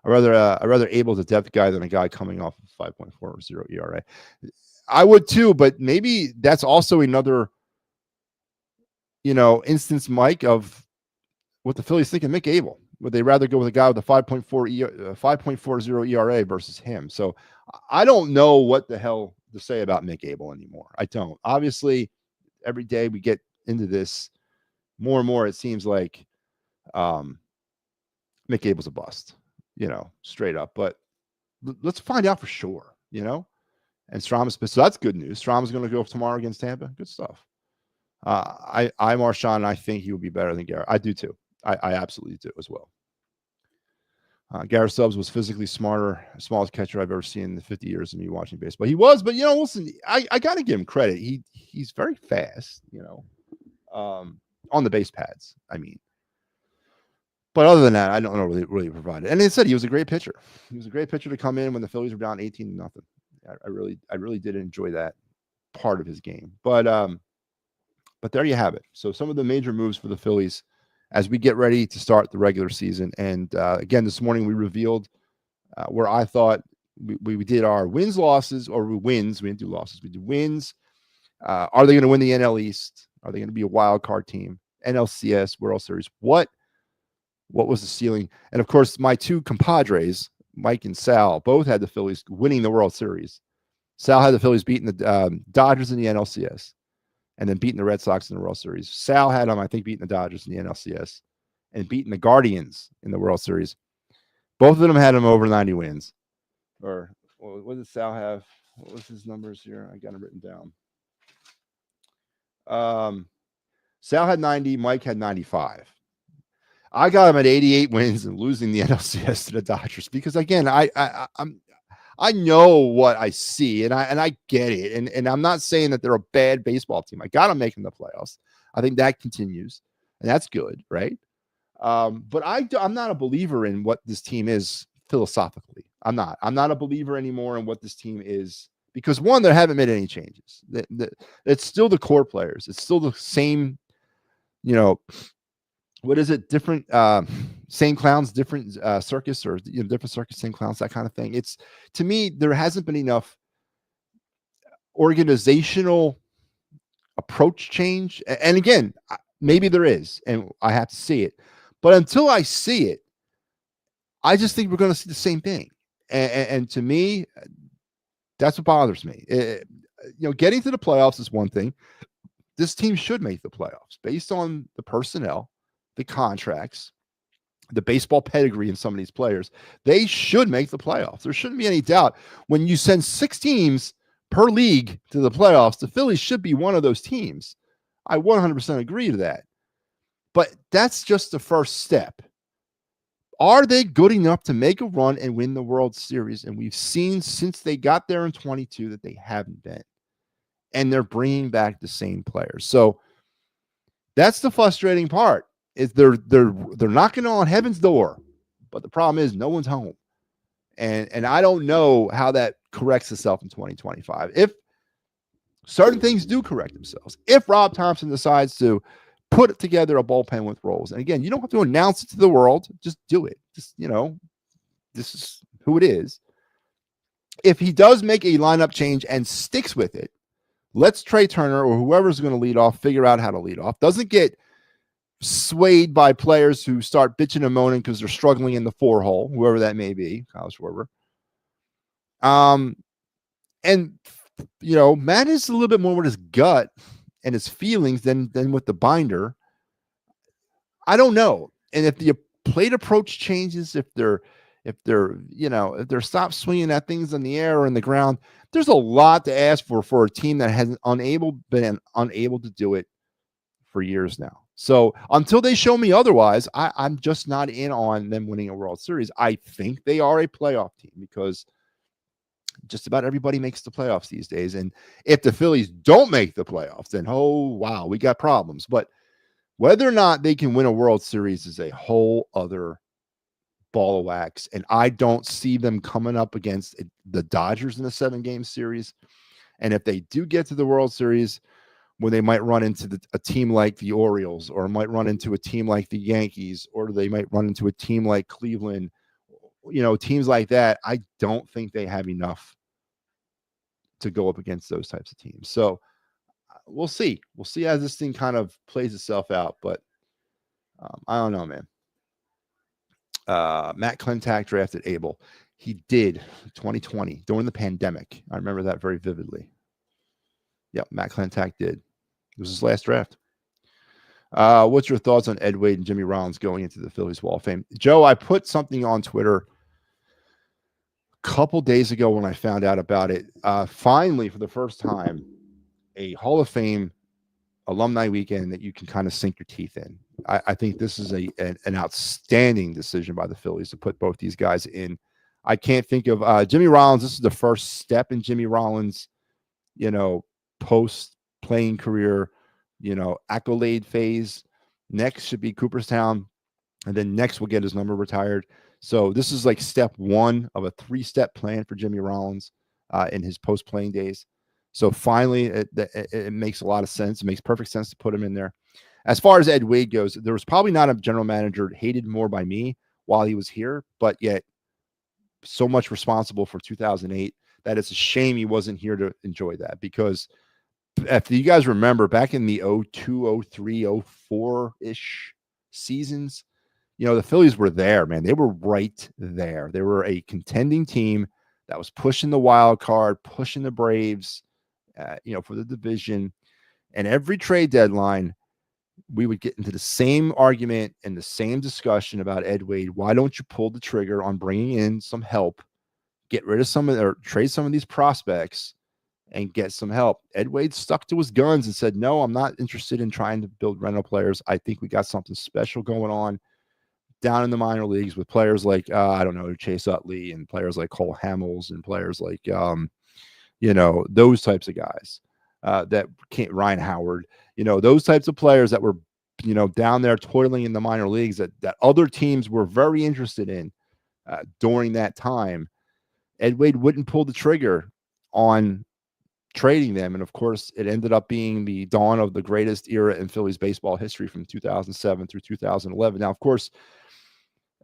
I'd rather Abel's a depth guy than a guy coming off of 5.40 ERA. I would too, but maybe that's also another instance, Mike, of what the Phillies think of Mick Abel. Would they rather go with a guy with a 5.40 ERA versus him? So I don't know what the hell to say about Mick Abel anymore. I don't. Obviously, every day we get into this more and more, it seems like Mick Abel's a bust, straight up. But let's find out for sure, And Strama's, so that's good news. Strama's going to go tomorrow against Tampa. Good stuff. I'm Marshawn, and I think he will be better than Garrett. I do too. I absolutely do as well. Garrett Stubbs was physically smarter, smallest catcher I've ever seen in the 50 years of me watching baseball. He was, but listen, I got to give him credit. He's very fast, on the base pads. I mean, but other than that, I don't know really provided. And they said he was a great pitcher. He was a great pitcher to come in when the Phillies were down 18-0. I really did enjoy that part of his game. But there you have it. So some of the major moves for the Phillies as we get ready to start the regular season. And again, this morning we revealed where I thought we did our wins, losses, or wins. We didn't do losses. We did wins. Are they going to win the NL East? Are they going to be a wild card team? NLCS, World Series. What was the ceiling? And of course, my two compadres, Mike and Sal, both had the Phillies winning the World Series. Sal had the Phillies beating the Dodgers in the NLCS and then beating the Red Sox in the World Series. Sal had them, I think, beating the Dodgers in the NLCS and beating the Guardians in the World Series. Both of them had them over 90 wins. Or what did Sal have? What was his numbers here? I got them written down. Sal had 90. Mike had 95. I got him at 88 wins and losing the NLCS to the Dodgers because, again, I know what I see and I get it. And I'm not saying that they're a bad baseball team. I got them making the playoffs. I think that continues, and that's good, right? But I'm not a believer in what this team is philosophically. I'm not a believer anymore in what this team is because, one, they haven't made any changes. It's still the core players. It's still the same, what is it? Different, same clowns, different circus, or different circus, same clowns, that kind of thing. It's, to me, there hasn't been enough organizational approach change. And again, maybe there is, and I have to see it. But until I see it, I just think we're going to see the same thing. And to me, that's what bothers me. Getting to the playoffs is one thing. This team should make the playoffs based on the personnel, the contracts, the baseball pedigree in some of these players. They should make the playoffs. There shouldn't be any doubt. When you send 6 teams per league to the playoffs, the Phillies should be one of those teams. I 100% agree to that. But that's just the first step. Are they good enough to make a run and win the World Series? And we've seen since they got there in 22 that they haven't been. And they're bringing back the same players. So that's the frustrating part. Is they're knocking on heaven's door, but the problem is no one's home. And I don't know how that corrects itself in 2025. If certain things do correct themselves, if Rob Thompson decides to put together a bullpen with roles, and again, you don't have to announce it to the world, just do it. Just, this is who it is. If he does make a lineup change and sticks with it, let's Trey Turner or whoever's going to lead off figure out how to lead off. Doesn't get swayed by players who start bitching and moaning because they're struggling in the 4-hole, whoever that may be, Kyle Schwarber. And Matt is a little bit more with his gut and his feelings than with the binder. I don't know. And if the plate approach changes, if they're stop swinging at things in the air or in the ground, there's a lot to ask for a team that has been unable to do it for years now. So until they show me otherwise, I'm just not in on them winning a World Series. I think they are a playoff team because just about everybody makes the playoffs these days. And if the Phillies don't make the playoffs, then, oh, wow, we got problems. But whether or not they can win a World Series is a whole other ball of wax. And I don't see them coming up against the Dodgers in a 7-game series. And if they do get to the World Series, when they might run into a team like the Orioles, or might run into a team like the Yankees, or they might run into a team like Cleveland, teams like that, I don't think they have enough to go up against those types of teams. So we'll see. We'll see as this thing kind of plays itself out. But I don't know, man. Matt Klentak drafted Abel. He did 2020 during the pandemic. I remember that very vividly. Yep, Matt Klentak did. It was his last draft. What's your thoughts on Ed Wade and Jimmy Rollins going into the Phillies Wall of Fame? Joe, I put something on Twitter a couple days ago when I found out about it. Finally, for the first time, a Hall of Fame alumni weekend that you can kind of sink your teeth in. I think this is an outstanding decision by the Phillies to put both these guys in. I can't think of Jimmy Rollins. This is the first step in Jimmy Rollins, post playing career, accolade phase. Next should be Cooperstown, and then next we'll get his number retired. So this is like step one of a 3-step plan for Jimmy Rollins in his post playing days. So finally, it makes a lot of sense. It makes perfect sense to put him in there. As far as Ed Wade goes, there was probably not a general manager hated more by me while he was here, but yet so much responsible for 2008 that it's a shame he wasn't here to enjoy that. Because if you guys remember back in the 02, 03, 04-ish seasons, the Phillies were there, man. They were right there. They were a contending team that was pushing the wild card, pushing the Braves, for the division. And every trade deadline, we would get into the same argument and the same discussion about Ed Wade. Why don't you pull the trigger on bringing in some help, get rid of or trade some of these prospects and get some help? Ed Wade stuck to his guns and said, no, I'm not interested in trying to build rental players. I think we got something special going on down in the minor leagues with players like, I don't know, Chase Utley and players like Cole Hamels and players like, those types of guys that can't, Ryan Howard, those types of players that were, down there toiling in the minor leagues that other teams were very interested in during that time. Ed Wade wouldn't pull the trigger on trading them. And of course, it ended up being the dawn of the greatest era in Phillies baseball history from 2007 through 2011. Now, of course,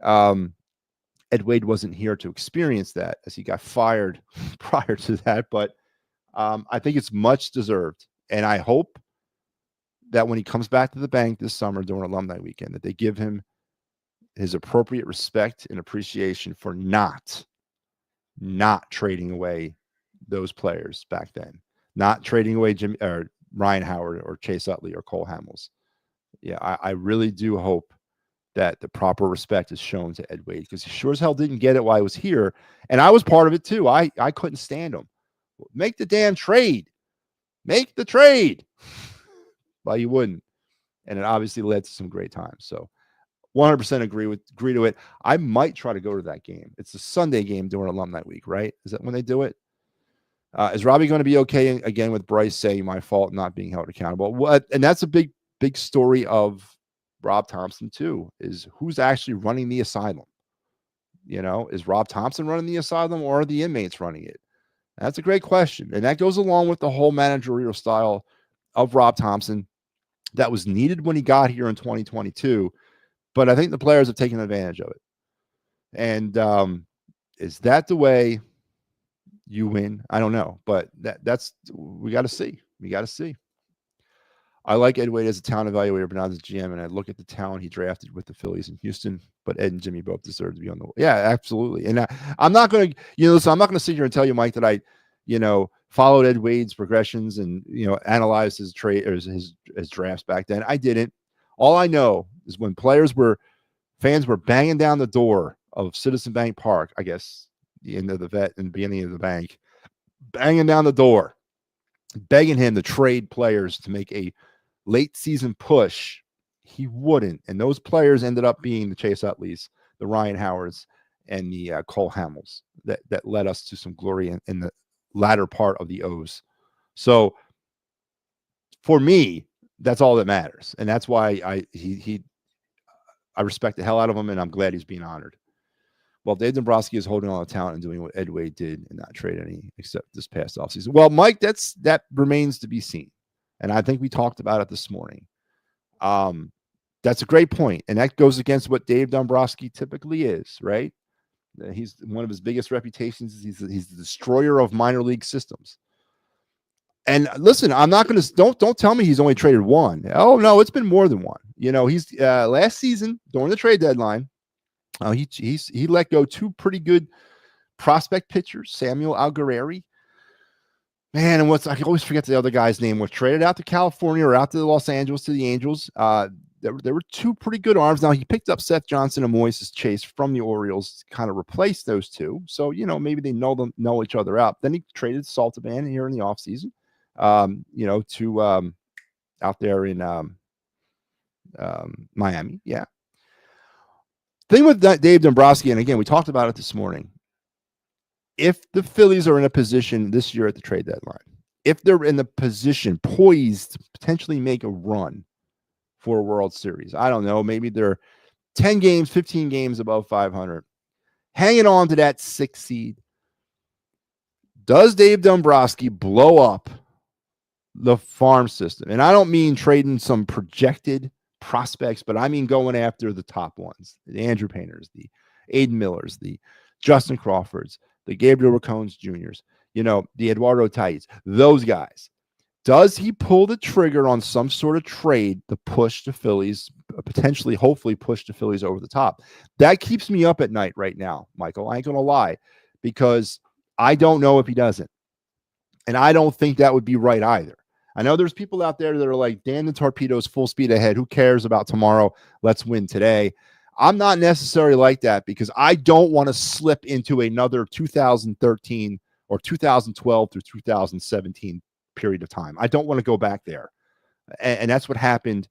Ed Wade wasn't here to experience that as he got fired prior to that. But I think it's much deserved. And I hope that when he comes back to the bank this summer during alumni weekend, that they give him his appropriate respect and appreciation for not trading away those players back then, not trading away Jimmy or Ryan Howard or Chase Utley or Cole Hamels. Yeah, I really do hope that the proper respect is shown to Ed Wade, because he sure as hell didn't get it while he was here. And I was part of it too. I couldn't stand him. Make the damn trade. Make the trade. Well, you wouldn't. And it obviously led to some great times. So 100% agree to it. I might try to go to that game. It's a Sunday game during alumni week, right? Is that when they do it? Is Robbie going to be okay again with Bryce saying my fault, not being held accountable? What? And that's a big story of Rob Thompson too, is who's actually running the asylum. Is Rob Thompson running the asylum or are the inmates running it? That's a great question. And that goes along with the whole managerial style of Rob Thompson that was needed when he got here in 2022. But I think the players have taken advantage of it. And is that the way you win? I don't know. But that's we got to see. We got to see. I like Ed Wade as a talent evaluator, but not as a GM. And I look at the talent he drafted with the Phillies in Houston. But Ed and Jimmy both deserve to be on the. Yeah, absolutely. And I'm not going to, so I'm not going to sit here and tell you, Mike, that I, followed Ed Wade's progressions and, analyzed his trade or his drafts back then. I didn't. All I know is when fans were banging down the door of Citizen Bank Park, I guess the end of the vet and beginning of the bank, banging down the door, begging him to trade players to make a late season push, he wouldn't. And those players ended up being the Chase Utleys, the Ryan Howards, and the Cole Hamels that led us to some glory in the latter part of the O's. So for me, that's all that matters. And that's why I respect the hell out of him, and I'm glad he's being honored. Well, Dave Dombrowski is holding on to talent and doing what Ed Wade did and not trade any except this past offseason. Well, Mike, that remains to be seen. And I think we talked about it this morning. That's a great point. And that goes against what Dave Dombrowski typically is, right? He's one of his biggest reputations. He's the destroyer of minor league systems. And listen, I'm not going to don't tell me he's only traded one. Oh no, it's been more than one. He's last season during the trade deadline, he let go two pretty good prospect pitchers, Samuel Algareri. Man, and I always forget the other guy's name. Was traded out to California or out to Los Angeles to the Angels. There were two pretty good arms. Now he picked up Seth Johnson and Moises Chase from the Orioles to kind of replace those two. So maybe they know each other out. Then he traded Saltaban here in the offseason, to out there in Miami. Yeah. Thing with that Dave Dombrowski, and again, we talked about it this morning. If the Phillies are in a position this year at the trade deadline, if they're in the position poised to potentially make a run for a World Series, I don't know, maybe they're 10 games, 15 games above 500, hanging on to that 6th seed, does Dave Dombrowski blow up the farm system? And I don't mean trading some projected prospects, but I mean going after the top ones, the Andrew Painters, the Aiden Millers, the Justin Crawfords, the Gabriel Racones Juniors, the Eduardo Taiz, those guys. Does he pull the trigger on some sort of trade to push the Phillies, potentially, hopefully push the Phillies over the top? That keeps me up at night right now, Michael. I ain't going to lie, because I don't know if he doesn't. And I don't think that would be right either. I know there's people out there that are like, damn the torpedoes, full speed ahead. Who cares about tomorrow? Let's win today. I'm not necessarily like that, because I don't want to slip into another 2013 or 2012 through 2017 period of time. I don't want to go back there. And that's what happened,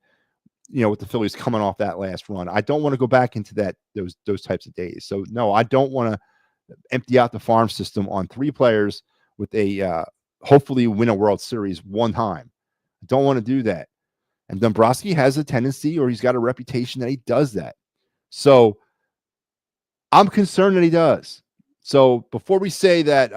with the Phillies coming off that last run. I don't want to go back into those types of days. So no, I don't want to empty out the farm system on 3 players with a hopefully win a World Series one time. I don't want to do that. And Dombrowski has a tendency, or he's got a reputation that he does that. So I'm concerned that he does. So before we say that,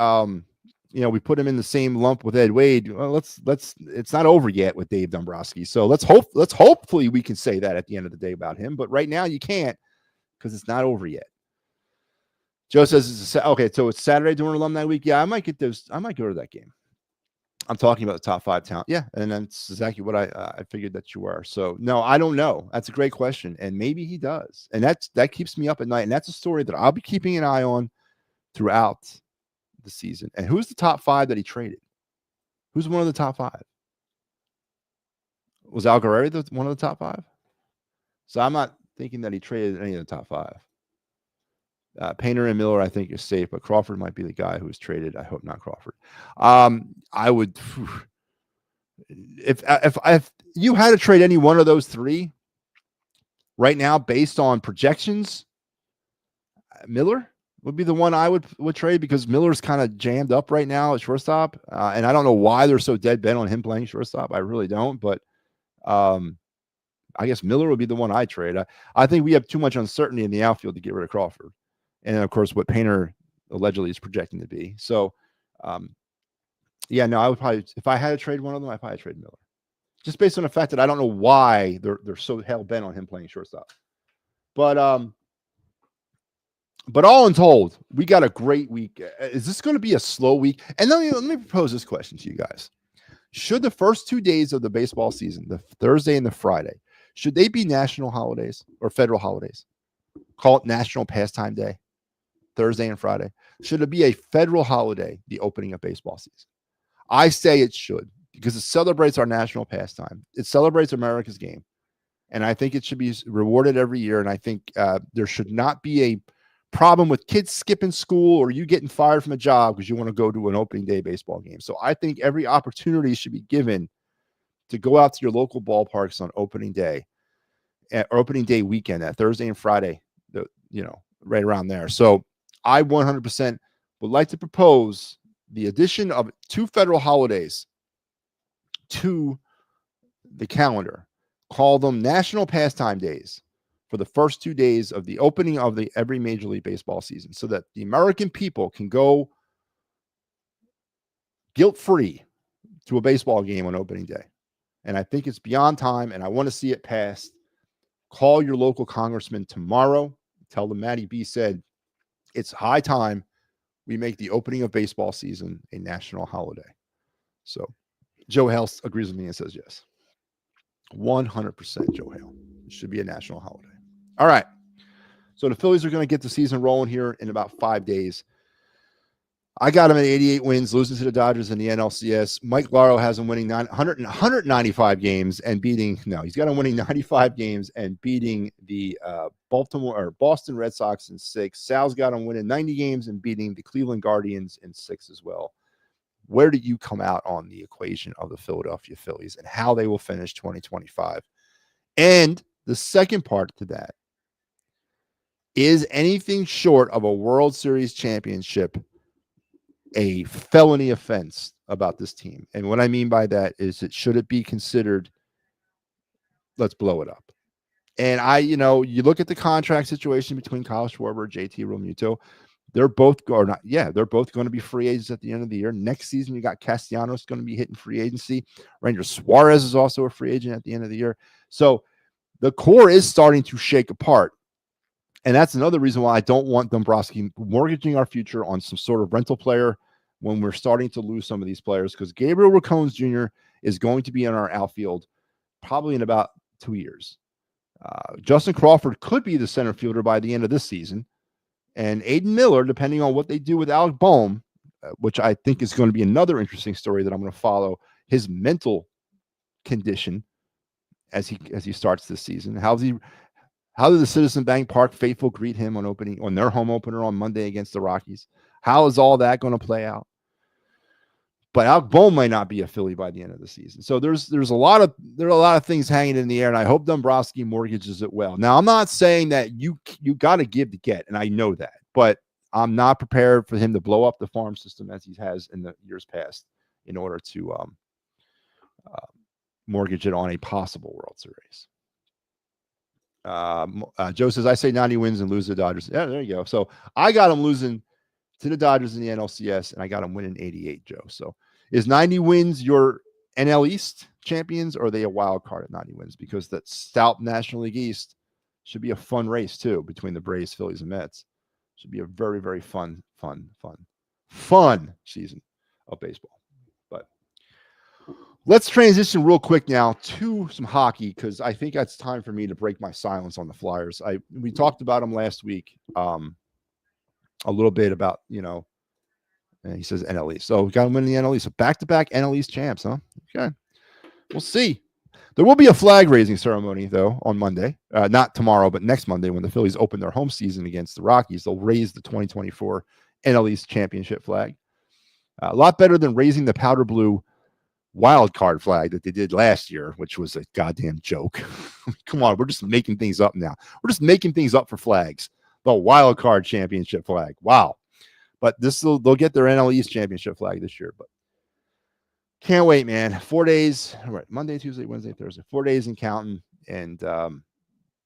we put him in the same lump with Ed Wade, well, let's it's not over yet with Dave Dombrowski. So let's hopefully we can say that at the end of the day about him. But right now you can't, because it's not over yet. Joe says, okay, so it's Saturday during Alumni Week. Yeah, I might go to that game. I'm talking about the top 5 talent. Yeah, and that's exactly what I figured that you were. So, no, I don't know. That's a great question, and maybe he does. And that keeps me up at night, and that's a story that I'll be keeping an eye on throughout the season. And who's the top 5 that he traded? Who's one of the top 5? Was Algareri one of the top 5? So I'm not thinking that he traded any of the top 5. Painter and Miller, I think, is safe, but Crawford might be the guy who was traded. I hope not Crawford. I would, if you had to trade any one of those 3 right now, based on projections, Miller would be the one I would trade, because Miller's kind of jammed up right now at shortstop, and I don't know why they're so dead bent on him playing shortstop. I really don't, but I guess Miller would be the one I trade. I think we have too much uncertainty in the outfield to get rid of Crawford. And of course, what Painter allegedly is projecting to be. So, I would probably, if I had to trade one of them, I'd probably trade Miller, just based on the fact that I don't know why they're so hell bent on him playing shortstop. But all in told, we got a great week. Is this going to be a slow week? And let me propose this question to you guys: should the first 2 days of the baseball season, the Thursday and the Friday, should they be national holidays or federal holidays? Call it National Pastime Day. Thursday and Friday. Should it be a federal holiday, the opening of baseball season? I say it should, because it celebrates our national pastime. It celebrates America's game. And I think it should be rewarded every year. And I think there should not be a problem with kids skipping school or you getting fired from a job because you want to go to an opening day baseball game. So I think every opportunity should be given to go out to your local ballparks on opening day, or opening day weekend, that Thursday and Friday, right around there. So I 100% would like to propose the addition of 2 federal holidays to the calendar. Call them National Pastime Days for the first 2 days of the opening of every Major League Baseball season, so that the American people can go guilt-free to a baseball game on opening day. And I think it's beyond time, and I want to see it passed. Call your local congressman tomorrow. Tell them MattyB said, it's high time we make the opening of baseball season a national holiday. So Joe Hale agrees with me and says yes. 100% Joe Hale. It should be a national holiday. All right. So the Phillies are going to get the season rolling here in about 5 days. I got him at 88 wins, losing to the Dodgers in the NLCS. Mike Laro has him winning 195 games and beating. No, he's got him winning 95 games and beating the Boston Red Sox in 6. Sal's got him winning 90 games and beating the Cleveland Guardians in 6 as well. Where do you come out on the equation of the Philadelphia Phillies and how they will finish 2025? And the second part to that is anything short of a World Series championship a felony offense about this team. And what I mean by that is should it be considered, let's blow it up. And you look at the contract situation between Kyle Schwarber, JT Realmuto, they're both going to be free agents at the end of the year. Next season, you got Castellanos going to be hitting free agency. Ranger Suarez is also a free agent at the end of the year. So the core is starting to shake apart. And that's another reason why I don't want Dombrowski mortgaging our future on some sort of rental player when we're starting to lose some of these players, because Gabriel Racones Jr. is going to be in our outfield probably in about 2 years. Justin Crawford could be the center fielder by the end of this season. And Aiden Miller, depending on what they do with Alec Boehm, which I think is going to be another interesting story that I'm going to follow, his mental condition as he starts this season. How did the Citizen Bank Park faithful greet him on their home opener on Monday against the Rockies? How is all that going to play out? But Alec Boehm might not be a Philly by the end of the season. So there are a lot of things hanging in the air, and I hope Dombrowski mortgages it well. Now, I'm not saying that you got to give to get, and I know that, but I'm not prepared for him to blow up the farm system as he has in the years past in order to mortgage it on a possible World Series. Joe says, I say 90 wins and lose to the Dodgers. Yeah, there you go. So I got him losing to the Dodgers in the NLCS, and I got him winning 88, Joe. So is 90 wins your NL East champions, or are they a wild card at 90 wins? Because that stout National League East should be a fun race, too, between the Braves, Phillies, and Mets. Should be a very, very fun season of baseball. But let's transition real quick now to some hockey, because I think that's time for me to break my silence on the Flyers. We talked about them last week. A little bit about, and he says NL East. So we got him winning the NL East. So back-to-back NL East champs, huh? Okay. We'll see. There will be a flag-raising ceremony, though, on Monday. Not tomorrow, but next Monday when the Phillies open their home season against the Rockies. They'll raise the 2024 NL East championship flag. A lot better than raising the powder blue wild card flag that they did last year, which was a goddamn joke. Come on, we're just making things up now. We're just making things up for flags. The wild card championship flag. Wow. But they'll get their NL East championship flag this year. But can't wait, man. 4 days. All right, Monday, Tuesday, Wednesday, Thursday. 4 days and counting. And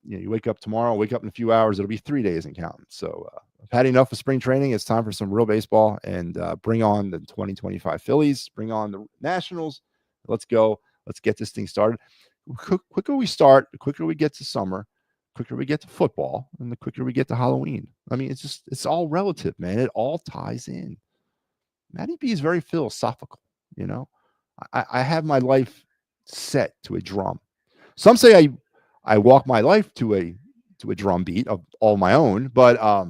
you wake up tomorrow, wake up in a few hours, it'll be 3 days and counting. So I've had enough of spring training. It's time for some real baseball, and bring on the 2025 Phillies, bring on the Nationals. Let's go. Let's get this thing started. The quicker we start, the quicker we get to summer, quicker we get to football, and the quicker we get to Halloween. I mean, it's all relative, man. It all ties in. MattyB is very philosophical, I have my life set to a drum. Some say I walk my life to a drum beat of all my own, but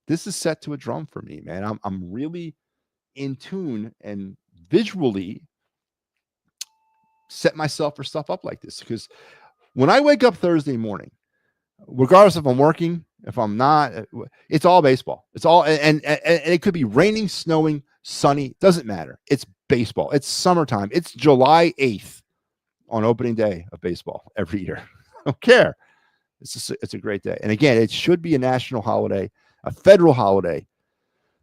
this is set to a drum for me, man. I'm really in tune and visually set myself for stuff up like this, because when I wake up Thursday morning, regardless if I'm working, if I'm not, it's all baseball. It's all, and it could be raining, snowing, sunny, doesn't matter. It's baseball. It's summertime. It's July 8th on opening day of baseball every year. I don't care. It's a great day. And again, it should be a national holiday, a federal holiday.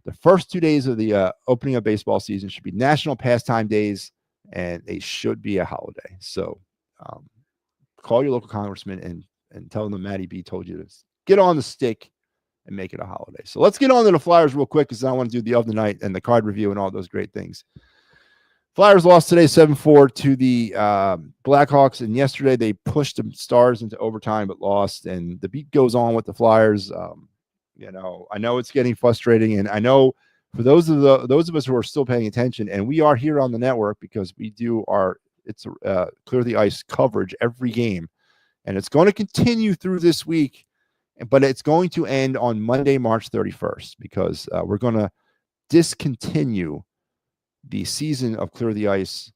The first 2 days of the opening of baseball season should be national pastime days, and they should be a holiday. So call your local congressman and tell them MattyB told you to get on the stick and make it a holiday. So let's get on to the Flyers real quick, because I want to do the of the night and the card review and all those great things. Flyers lost today 7-4 to the Blackhawks, and yesterday they pushed the Stars into overtime but lost, and the beat goes on with the Flyers. I know it's getting frustrating, and I know For those of us who are still paying attention, and we are here on the network because we do Clear the Ice coverage every game, and it's going to continue through this week, but it's going to end on Monday, March 31st, because we're going to discontinue the season of Clear the Ice,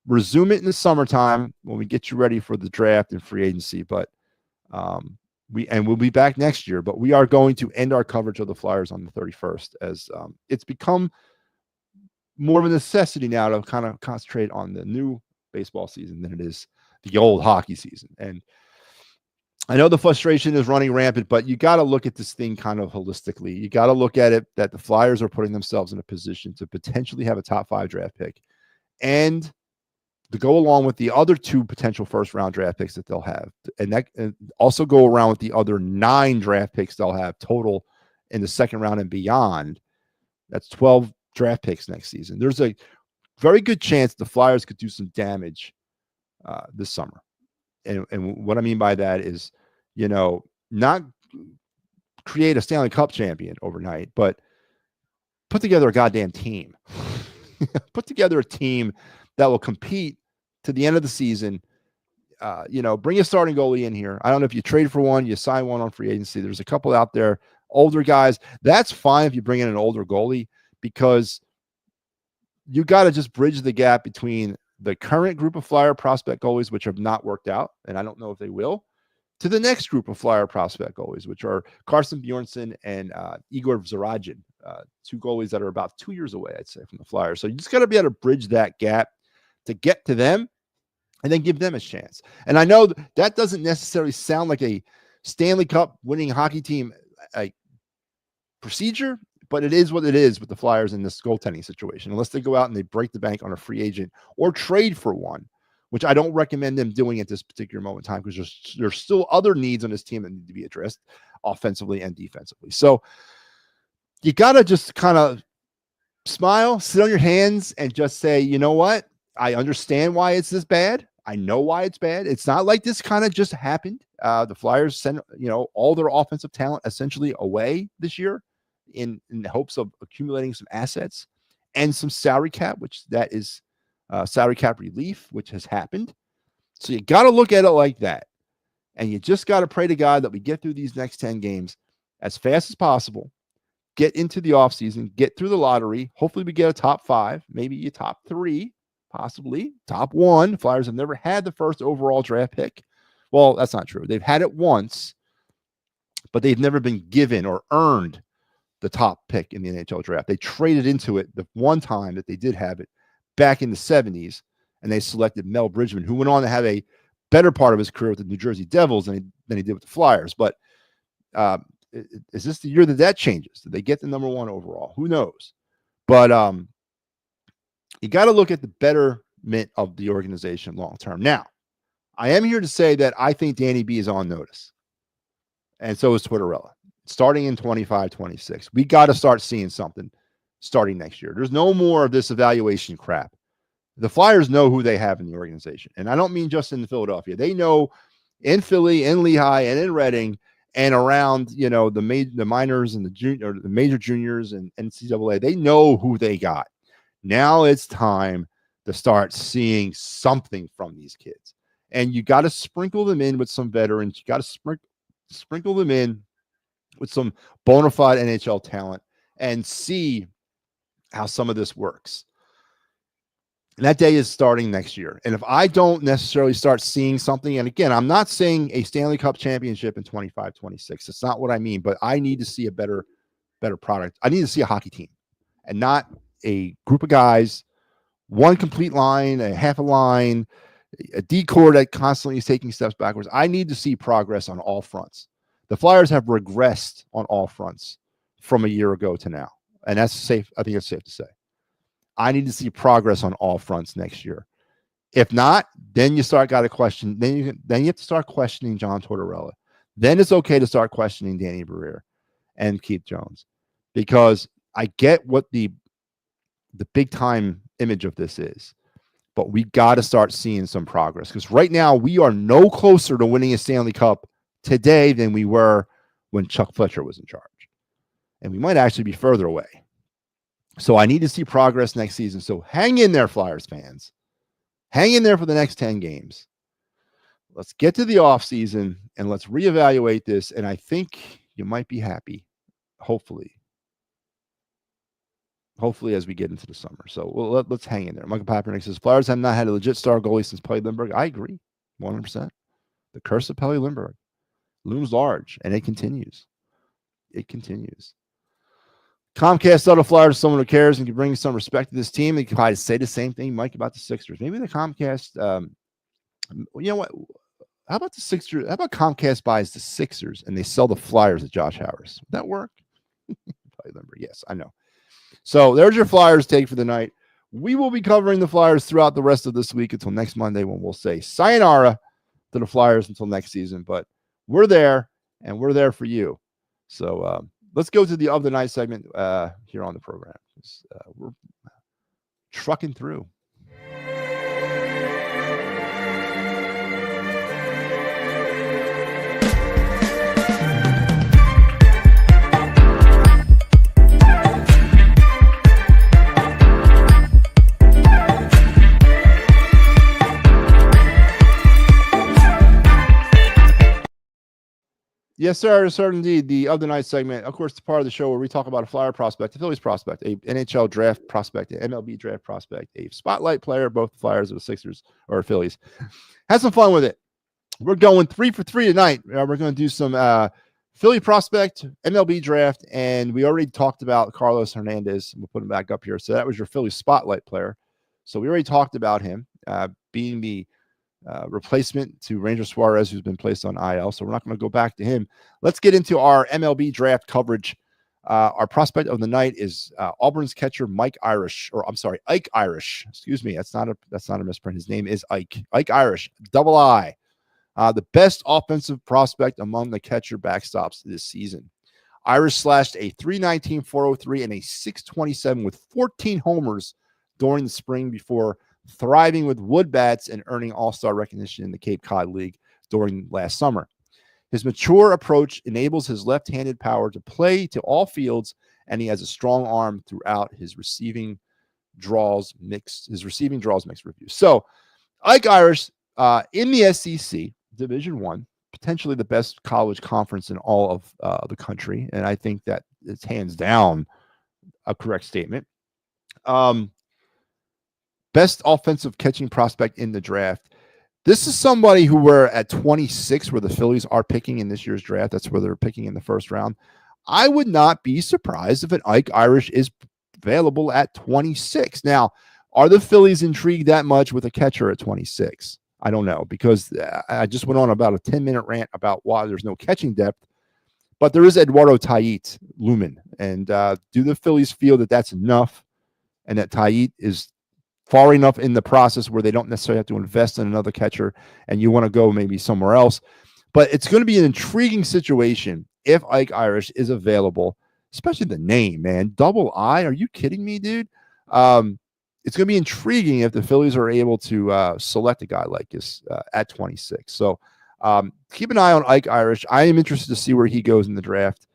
resume it in the summertime when we get you ready for the draft and free agency. But we'll be back next year, but we are going to end our coverage of the Flyers on the 31st, as it's become more of a necessity now to kind of concentrate on the new baseball season than it is the old hockey season. And I know the frustration is running rampant, but you got to look at this thing kind of holistically. You got to look at it that the Flyers are putting themselves in a position to potentially have a top 5 draft pick, and to go along with the other 2 potential first-round draft picks that they'll have, and also go around with the other 9 draft picks they'll have total in the second round and beyond. That's 12 draft picks next season. There's a very good chance the Flyers could do some damage this summer. And what I mean by that is, not create a Stanley Cup champion overnight, but put together a goddamn team. Put together a team that will compete to the end of the season. Bring a starting goalie in here. I don't know if you trade for one, you sign one on free agency. There's a couple out there, older guys. That's fine if you bring in an older goalie, because you got to just bridge the gap between the current group of Flyer prospect goalies, which have not worked out, and I don't know if they will, to the next group of Flyer prospect goalies, which are Carson Bjornsson and Igor Zarajin, 2 goalies that are about 2 years away, I'd say, from the Flyers. So you just got to be able to bridge that gap to get to them and then give them a chance. And I know that doesn't necessarily sound like a Stanley Cup winning hockey team procedure, but it is what it is with the Flyers in this goaltending situation, unless they go out and they break the bank on a free agent or trade for one, which I don't recommend them doing at this particular moment in time, because there's still other needs on this team that need to be addressed offensively and defensively. So you got to just kind of smile, sit on your hands, and just say, you know what? I understand why it's this bad. I know why it's bad. It's not like this kind of just happened. The Flyers sent, all their offensive talent essentially away this year in the hopes of accumulating some assets and some salary cap, which that is salary cap relief, which has happened. So you got to look at it like that. And you just got to pray to God that we get through these next 10 games as fast as possible, get into the offseason, get through the lottery. Hopefully we get a top 5, maybe a top 3, possibly top 1. Flyers have never had the first overall draft pick. Well, that's not true. They've had it once, but they've never been given or earned the top pick in the NHL draft. They traded into it the one time that they did have it back in the 70s, and they selected Mel Bridgman, who went on to have a better part of his career with the New Jersey Devils than he did with the Flyers. But is this the year that changes? Did they get the number 1 overall? Who knows? But you got to look at the betterment of the organization long term. Now, I am here to say that I think Danny B is on notice, and so is Twitterella. Starting in 25-26, we got to start seeing something starting next year. There's no more of this evaluation crap. The Flyers know who they have in the organization, and I don't mean just in Philadelphia. They know in Philly, in Lehigh, and in Reading, and around the minors and the major juniors and NCAA. They know who they got. Now it's time to start seeing something from these kids, and you got to sprinkle them in with some veterans. You got to sprinkle them in with some bona fide NHL talent and see how some of this works. And that day is starting next year. And if I don't necessarily start seeing something, and again, I'm not saying a Stanley Cup championship in 25-26. That's not what I mean, but I need to see a better product. I need to see a hockey team and not a group of guys, one complete line, a half a line, a D-core that constantly is taking steps backwards. I need to see progress on all fronts. The Flyers have regressed on all fronts from a year ago to now. And that's safe. I think it's safe to say. I need to see progress on all fronts next year. If not, then you got to question. Then you have to start questioning John Tortorella. Then it's okay to start questioning Danny Briere and Keith Jones, because I get what the big time image of this is, but we got to start seeing some progress, because right now we are no closer to winning a Stanley Cup today than we were when Chuck Fletcher was in charge, and we might actually be further away. So I need to see progress next season. So hang in there, Flyers fans. Hang in there for the next 10 games. Let's get to the offseason and let's reevaluate this. And I think you might be happy, hopefully as we get into the summer. So let's hang in there. Michael Papernick says, Flyers have not had a legit star goalie since Pelly Lindbergh. I agree, 100%. The curse of Pelly Lindbergh looms large, and it continues. It continues. Comcast thought of Flyers someone who cares and can bring some respect to this team. They could probably say the same thing, Mike, about the Sixers. Maybe the Comcast, you know what? How about the Sixers? How about Comcast buys the Sixers and they sell the Flyers to Josh Harris? Would that work? Yes, I know. So there's your Flyers take for the night. We will be covering the Flyers throughout the rest of this week until next Monday when we'll say sayonara to the Flyers until next season. But we're there, and we're there for you. So let's go to the of the night segment here on the program. We're trucking through. Yes, sir. Sir, indeed. The of the night segment, of course, the part of the show where we talk about a Flyer prospect, a Phillies prospect, a NHL draft prospect, an MLB draft prospect, a spotlight player, both the Flyers or the Sixers or Phillies. Have some fun with it. We're going 3 for 3 tonight. We're going to do some Philly prospect, MLB draft, and we already talked about Carlos Hernandez. We'll put him back up here. So that was your Philly spotlight player. So we already talked about him being the replacement to Ranger Suarez, who's been placed on IL. So we're not going to go back to him. Let's get into our MLB draft coverage. Our prospect of the night is Auburn's catcher Ike Irish. Excuse me, that's not a misprint. His name is Ike Irish, double I. The best offensive prospect among the catcher backstops this season. Irish slashed a 319 403 and a 627 with 14 homers during the spring before thriving with wood bats and earning all-star recognition in the Cape Cod League during last summer. His mature approach enables his left-handed power to play to all fields, and he has a strong arm throughout his receiving draws mixed review. So Ike Irish in the SEC Division I, potentially the best college conference in all of the country, and I think that it's hands down a correct statement. Best offensive catching prospect in the draft. This is somebody who we're at 26, where the Phillies are picking in this year's draft. That's where they're picking in the first round. I would not be surprised if an Ike Irish is available at 26. Now, are the Phillies intrigued that much with a catcher at 26? I don't know, because I just went on about a 10-minute rant about why there's no catching depth. But there is Eduardo Taiit looming. And do the Phillies feel that that's enough and that Taiit is far enough in the process where they don't necessarily have to invest in another catcher and you want to go maybe somewhere else? But it's going to be an intriguing situation if Ike Irish is available, especially the name, man. Double I? Are you kidding me, dude? It's going to be intriguing if the Phillies are able to select a guy like this at 26. So keep an eye on Ike Irish. I am interested to see where he goes in the draft.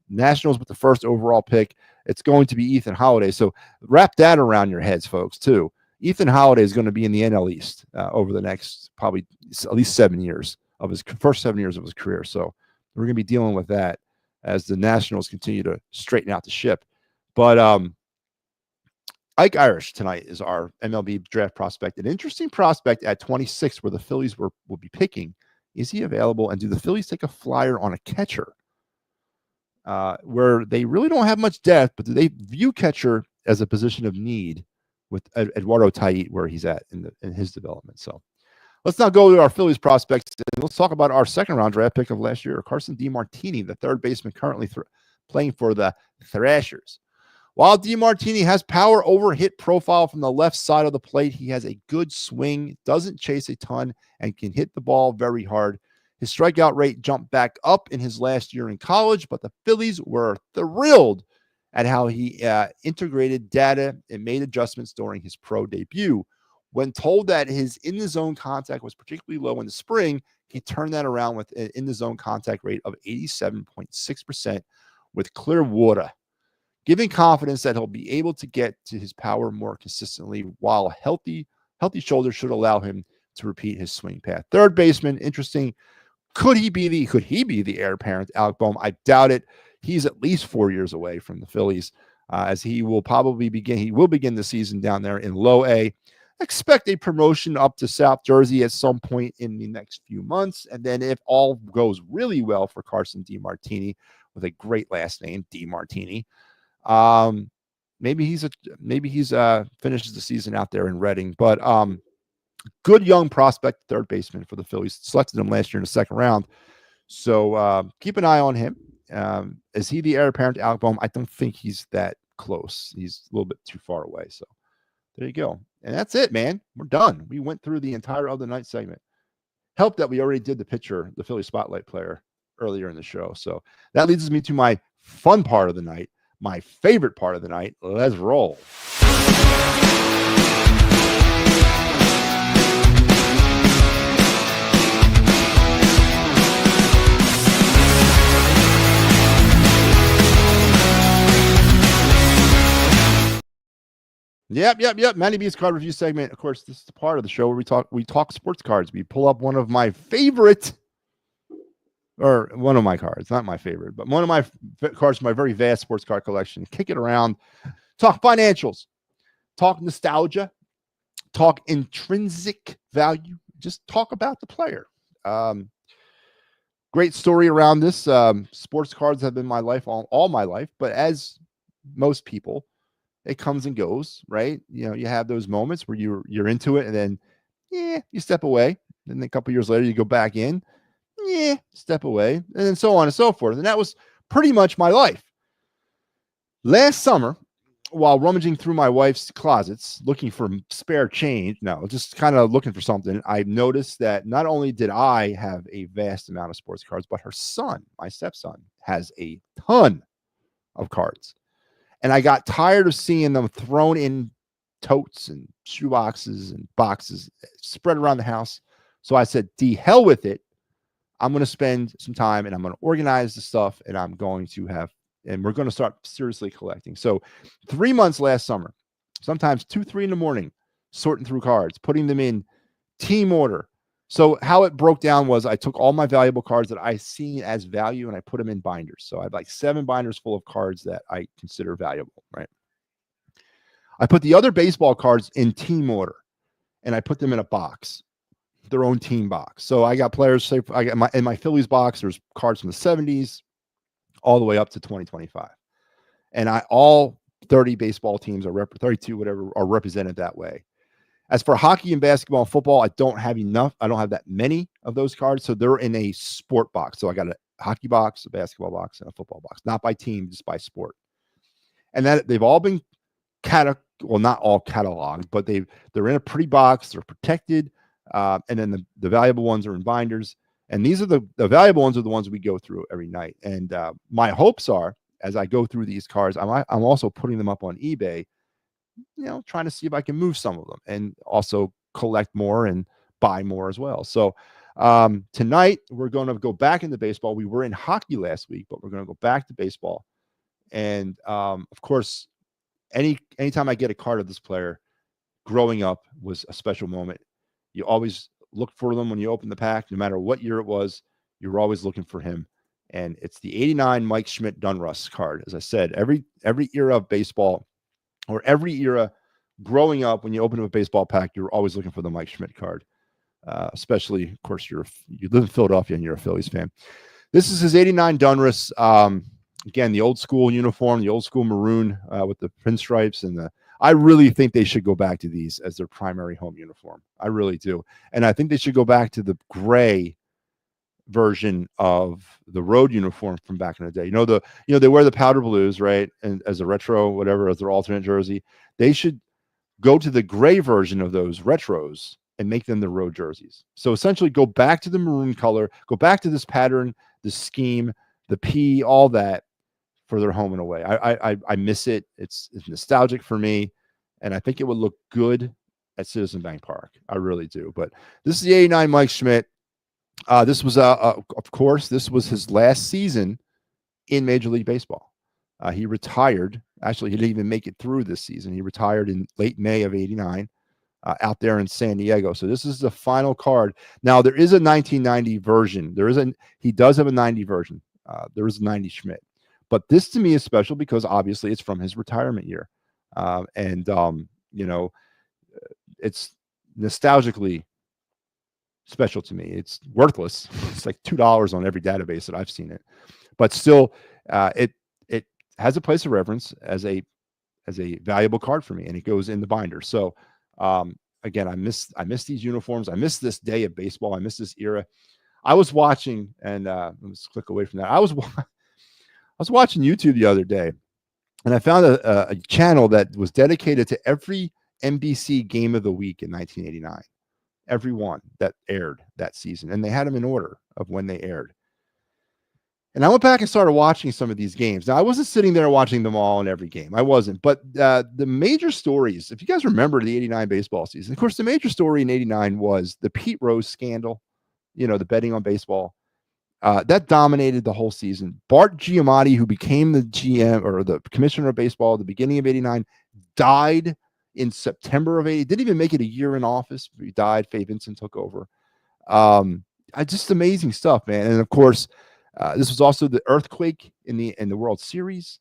Nationals with the first overall pick. It's going to be Ethan Holiday. So wrap that around your heads, folks, too. Ethan Holiday is going to be in the NL East over the next probably at least 7 years of his first 7 years of his career. So we're going to be dealing with that as the Nationals continue to straighten out the ship. But Ike Irish tonight is our MLB draft prospect. An interesting prospect at 26 where the Phillies will be picking. Is he available? And do the Phillies take a flyer on a catcher? Where they really don't have much depth, but do they view catcher as a position of need with Eduardo Taiit where he's at in his development? So let's now go to our Phillies prospects and let's talk about our second-round draft pick of last year, Carson DeMartini, the third baseman currently playing for the Thrashers. While DeMartini has power over hit profile from the left side of the plate, he has a good swing, doesn't chase a ton, and can hit the ball very hard. His strikeout rate jumped back up in his last year in college, but the Phillies were thrilled at how he integrated data and made adjustments during his pro debut. When told that his in-the-zone contact was particularly low in the spring, he turned that around with an in-the-zone contact rate of 87.6% with clear water. giving confidence that he'll be able to get to his power more consistently, while healthy shoulders should allow him to repeat his swing path. Third baseman, interesting. Could he be the heir apparent to Alec Bohm? I doubt it. He's at least 4 years away from the Phillies, as he will begin the season down there in low A. Expect a promotion up to South Jersey at some point in the next few months. And then if all goes really well for Carson DeMartini, with a great last name, DeMartini, maybe he's finishes the season out there in Reading. But good young prospect, third baseman for the Phillies. Selected him last year in the second round. So keep an eye on him. Is he the heir apparent to Alec Bohm? I don't think he's that close. He's a little bit too far away. So there you go. And that's it, man. We're done. We went through the entire other night segment. Helped that we already did the Philly Spotlight player earlier in the show. So that leads me to my fun part of the night, my favorite part of the night. Let's roll. Yep. MattyB's card review segment. Of course, this is the part of the show where we talk sports cards. We pull up one of my cards, not my favorite, but one of my cards from my very vast sports card collection. Kick it around, talk financials, talk nostalgia, talk intrinsic value, just talk about the player. Great story around this. Sports cards have been my life all my life, but as most people, it comes and goes, right? You know, you have those moments where you're into it, and then you step away. And then a couple years later, you go back in, step away, and then so on and so forth. And that was pretty much my life. Last summer, while rummaging through my wife's closets, looking for spare change, just kind of looking for something, I noticed that not only did I have a vast amount of sports cards, but her son, my stepson, has a ton of cards. And I got tired of seeing them thrown in totes and shoe boxes and boxes spread around the house. So I said, "The hell with it. I'm going to spend some time and I'm going to organize the stuff, and we're going to start seriously collecting." So 3 months last summer, sometimes 2, 3 in the morning, sorting through cards, putting them in team order. So how it broke down was I took all my valuable cards that I see as value and I put them in binders. So I have like 7 binders full of cards that I consider valuable, right? I put the other baseball cards in team order and I put them in a box, their own team box. So I got players, say in my Phillies box, there's cards from the 70s all the way up to 2025. And all 30 baseball teams 32, whatever, are represented that way. As for hockey and basketball and football, I don't have enough. I don't have that many of those cards. So they're in a sport box. So I got a hockey box, a basketball box, and a football box, not by team, just by sport. And that they've all been not all cataloged, but they're in a pretty box. They're protected. And then the valuable ones are in binders. And these are the valuable ones are the ones we go through every night. And my hopes are, as I go through these cards, I'm also putting them up on eBay, trying to see if I can move some of them and also collect more and buy more as well. So tonight we're going to go back into baseball. We were in hockey last week, but we're going to go back to baseball. And of course, anytime I get a card of this player, growing up was a special moment. You always look for them when you open the pack, no matter what year it was, you're always looking for him. And it's the 89 Mike Schmidt Dunruss card. As I said, every era of baseball, or every era growing up, when you open up a baseball pack, you're always looking for the Mike Schmidt card. Especially, of course, you live in Philadelphia and you're a Phillies fan. This is his 89 Dunruss. Again, the old school uniform, the old school maroon with the pinstripes, and I really think they should go back to these as their primary home uniform. I really do. And I think they should go back to the gray version of the road uniform from back in the day. They wear the powder blues, right? And as a retro, whatever, as their alternate jersey. They should go to the gray version of those retros and make them the road jerseys. So essentially go back to the maroon color, go back to this pattern, the scheme, the P, all that for their home and away. I miss it. It's nostalgic for me. And I think it would look good at Citizen Bank Park. I really do. But this is the 89 Mike Schmidt. This was, of course, this was his last season in Major League Baseball. He retired Actually, he didn't even make it through this season. He retired in late May of '89 out there in San Diego. So this is the final card. Now, there is a 1990 version. He does have a 90 version. There is a 90 Schmidt. But this to me is special because obviously it's from his retirement year. It's nostalgically special to me. It's worthless. It's like $2 on every database that I've seen it. But still, it has a place of reverence as a valuable card for me, and it goes in the binder. So again, I miss these uniforms. I miss this day of baseball. I miss this era. I was watching, and let's click away from that. I was watching YouTube the other day, and I found a channel that was dedicated to every NBC game of the week in 1989. Every one that aired that season, and they had them in order of when they aired. And I went back and started watching some of these games. Now, I wasn't sitting there watching them all in every game. I wasn't. But the major stories, if you guys remember the 89 baseball season, of course, the major story in 89 was the Pete Rose scandal, the betting on baseball. That dominated the whole season. Bart Giamatti, who became the GM or the commissioner of baseball at the beginning of 89, died in September of 80. Didn't even make it a year in office. He died. Faye Vincent took over. Just amazing stuff, man. And of course, this was also the earthquake in the World Series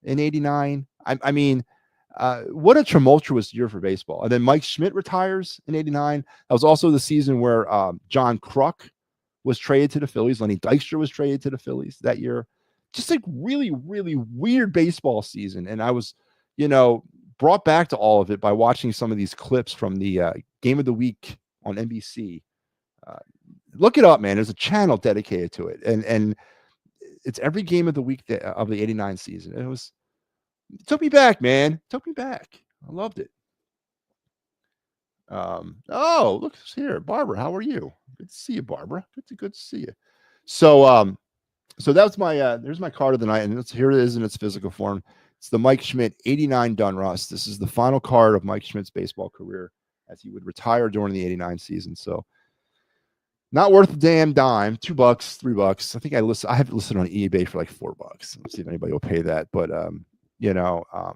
in '89. I mean, what a tumultuous year for baseball. And then Mike Schmidt retires in '89. That was also the season where John Kruk was traded to the Phillies. Lenny Dykstra was traded to the Phillies that year. Just like really, really weird baseball season. And I was, brought back to all of it by watching some of these clips from the Game of the Week on NBC. Look it up, man. There's a channel dedicated to it, and it's every game of the week of the '89 season. It took me back, man. It took me back. I loved it. Oh, look who's here, Barbara. How are you? Good to see you, Barbara. Good to see you. So that's my there's my card of the night, and here it is in its physical form. It's the Mike Schmidt 89 Donruss. This is the final card of Mike Schmidt's baseball career as he would retire during the '89 season. So not worth a damn dime. $2, $3. I think I have it listed on eBay for like $4. Let's see if anybody will pay that. But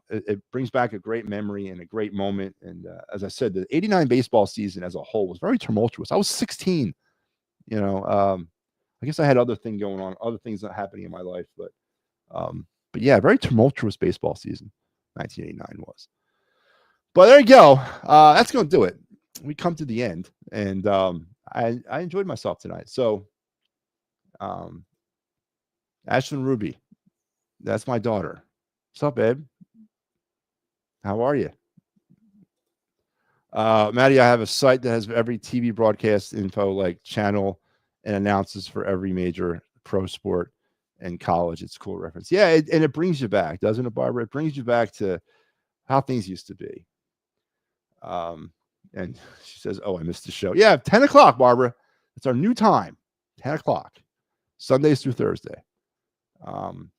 it brings back a great memory and a great moment. And as I said, the '89 baseball season as a whole was very tumultuous. I was 16. I guess I had other things going on, other things not happening in my life, but yeah, very tumultuous baseball season. 1989 was. But there you go. That's going to do it. We come to the end, and I enjoyed myself tonight. So, Ashlyn Ruby, that's my daughter. What's up, babe? How are you? Matty, I have a site that has every TV broadcast info, like channel and announces for every major pro sport and college. It's a cool reference. Yeah, and it brings you back, doesn't it, Barbara? It brings you back to how things used to be. And she says, oh, I missed the show. Yeah, 10 o'clock, Barbara. It's our new time, 10 o'clock, Sundays through Thursday. Special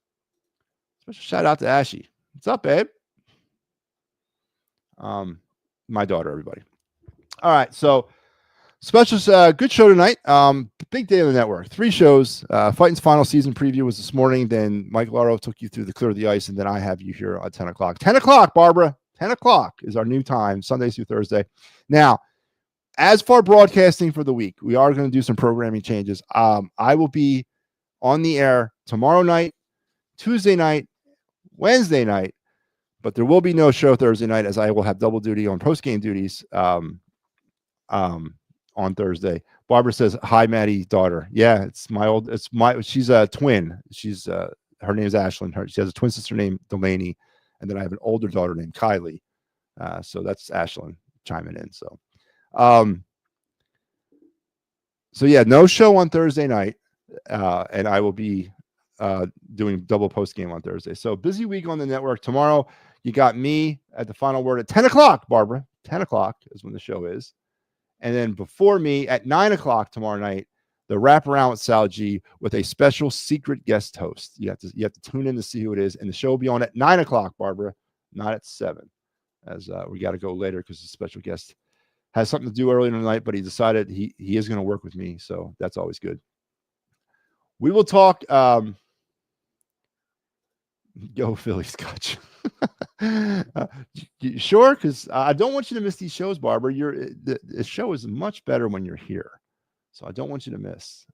shout out to Ashy. What's up, babe? My daughter, everybody. All right, so special, good show tonight. Big day on the network. 3 shows. Fighting's final season preview was this morning. Then Mike Laro took you through the Clear the Ice, and then I have you here at 10 o'clock. 10 o'clock, Barbara. 10 o'clock is our new time, Sundays through Thursday. Now, as for broadcasting for the week, we are going to do some programming changes. I will be on the air tomorrow night, Tuesday night, Wednesday night, but there will be no show Thursday night, as I will have double duty on post-game duties on Thursday. Barbara says, hi, Matty's daughter. Yeah, she's a twin. She's her name is Ashlyn. She has a twin sister named Delaney, and then I have an older daughter named Kylie. So that's Ashlyn chiming in. So yeah, no show on Thursday night, and I will be doing double post game on Thursday. So busy week on the network. Tomorrow, you got me at the final word at 10 o'clock, Barbara. 10 o'clock is when the show is. And then before me at 9 o'clock tomorrow night, the wraparound with Sal G with a special secret guest host. You have to tune in to see who it is. And the show will be on at 9 o'clock, Barbara, not at 7, as we got to go later because the special guest has something to do earlier in the night, but he decided he is going to work with me. So that's always good. We will talk. Go Philly Scotch. You sure? Because I don't want you to miss these shows, Barbara. The show is much better when you're here, so I don't want you to miss.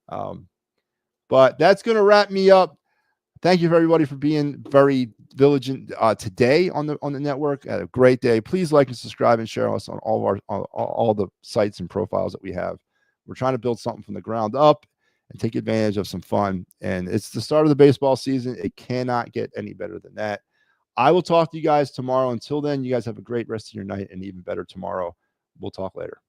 But that's going to wrap me up. Thank you for everybody for being very diligent today on the network. Had a great day. Please like and subscribe and share us on all the sites and profiles that we have. We're trying to build something from the ground up and take advantage of some fun. And it's the start of the baseball season. It cannot get any better than that. I will talk to you guys tomorrow. Until then, you guys have a great rest of your night and even better tomorrow. We'll talk later.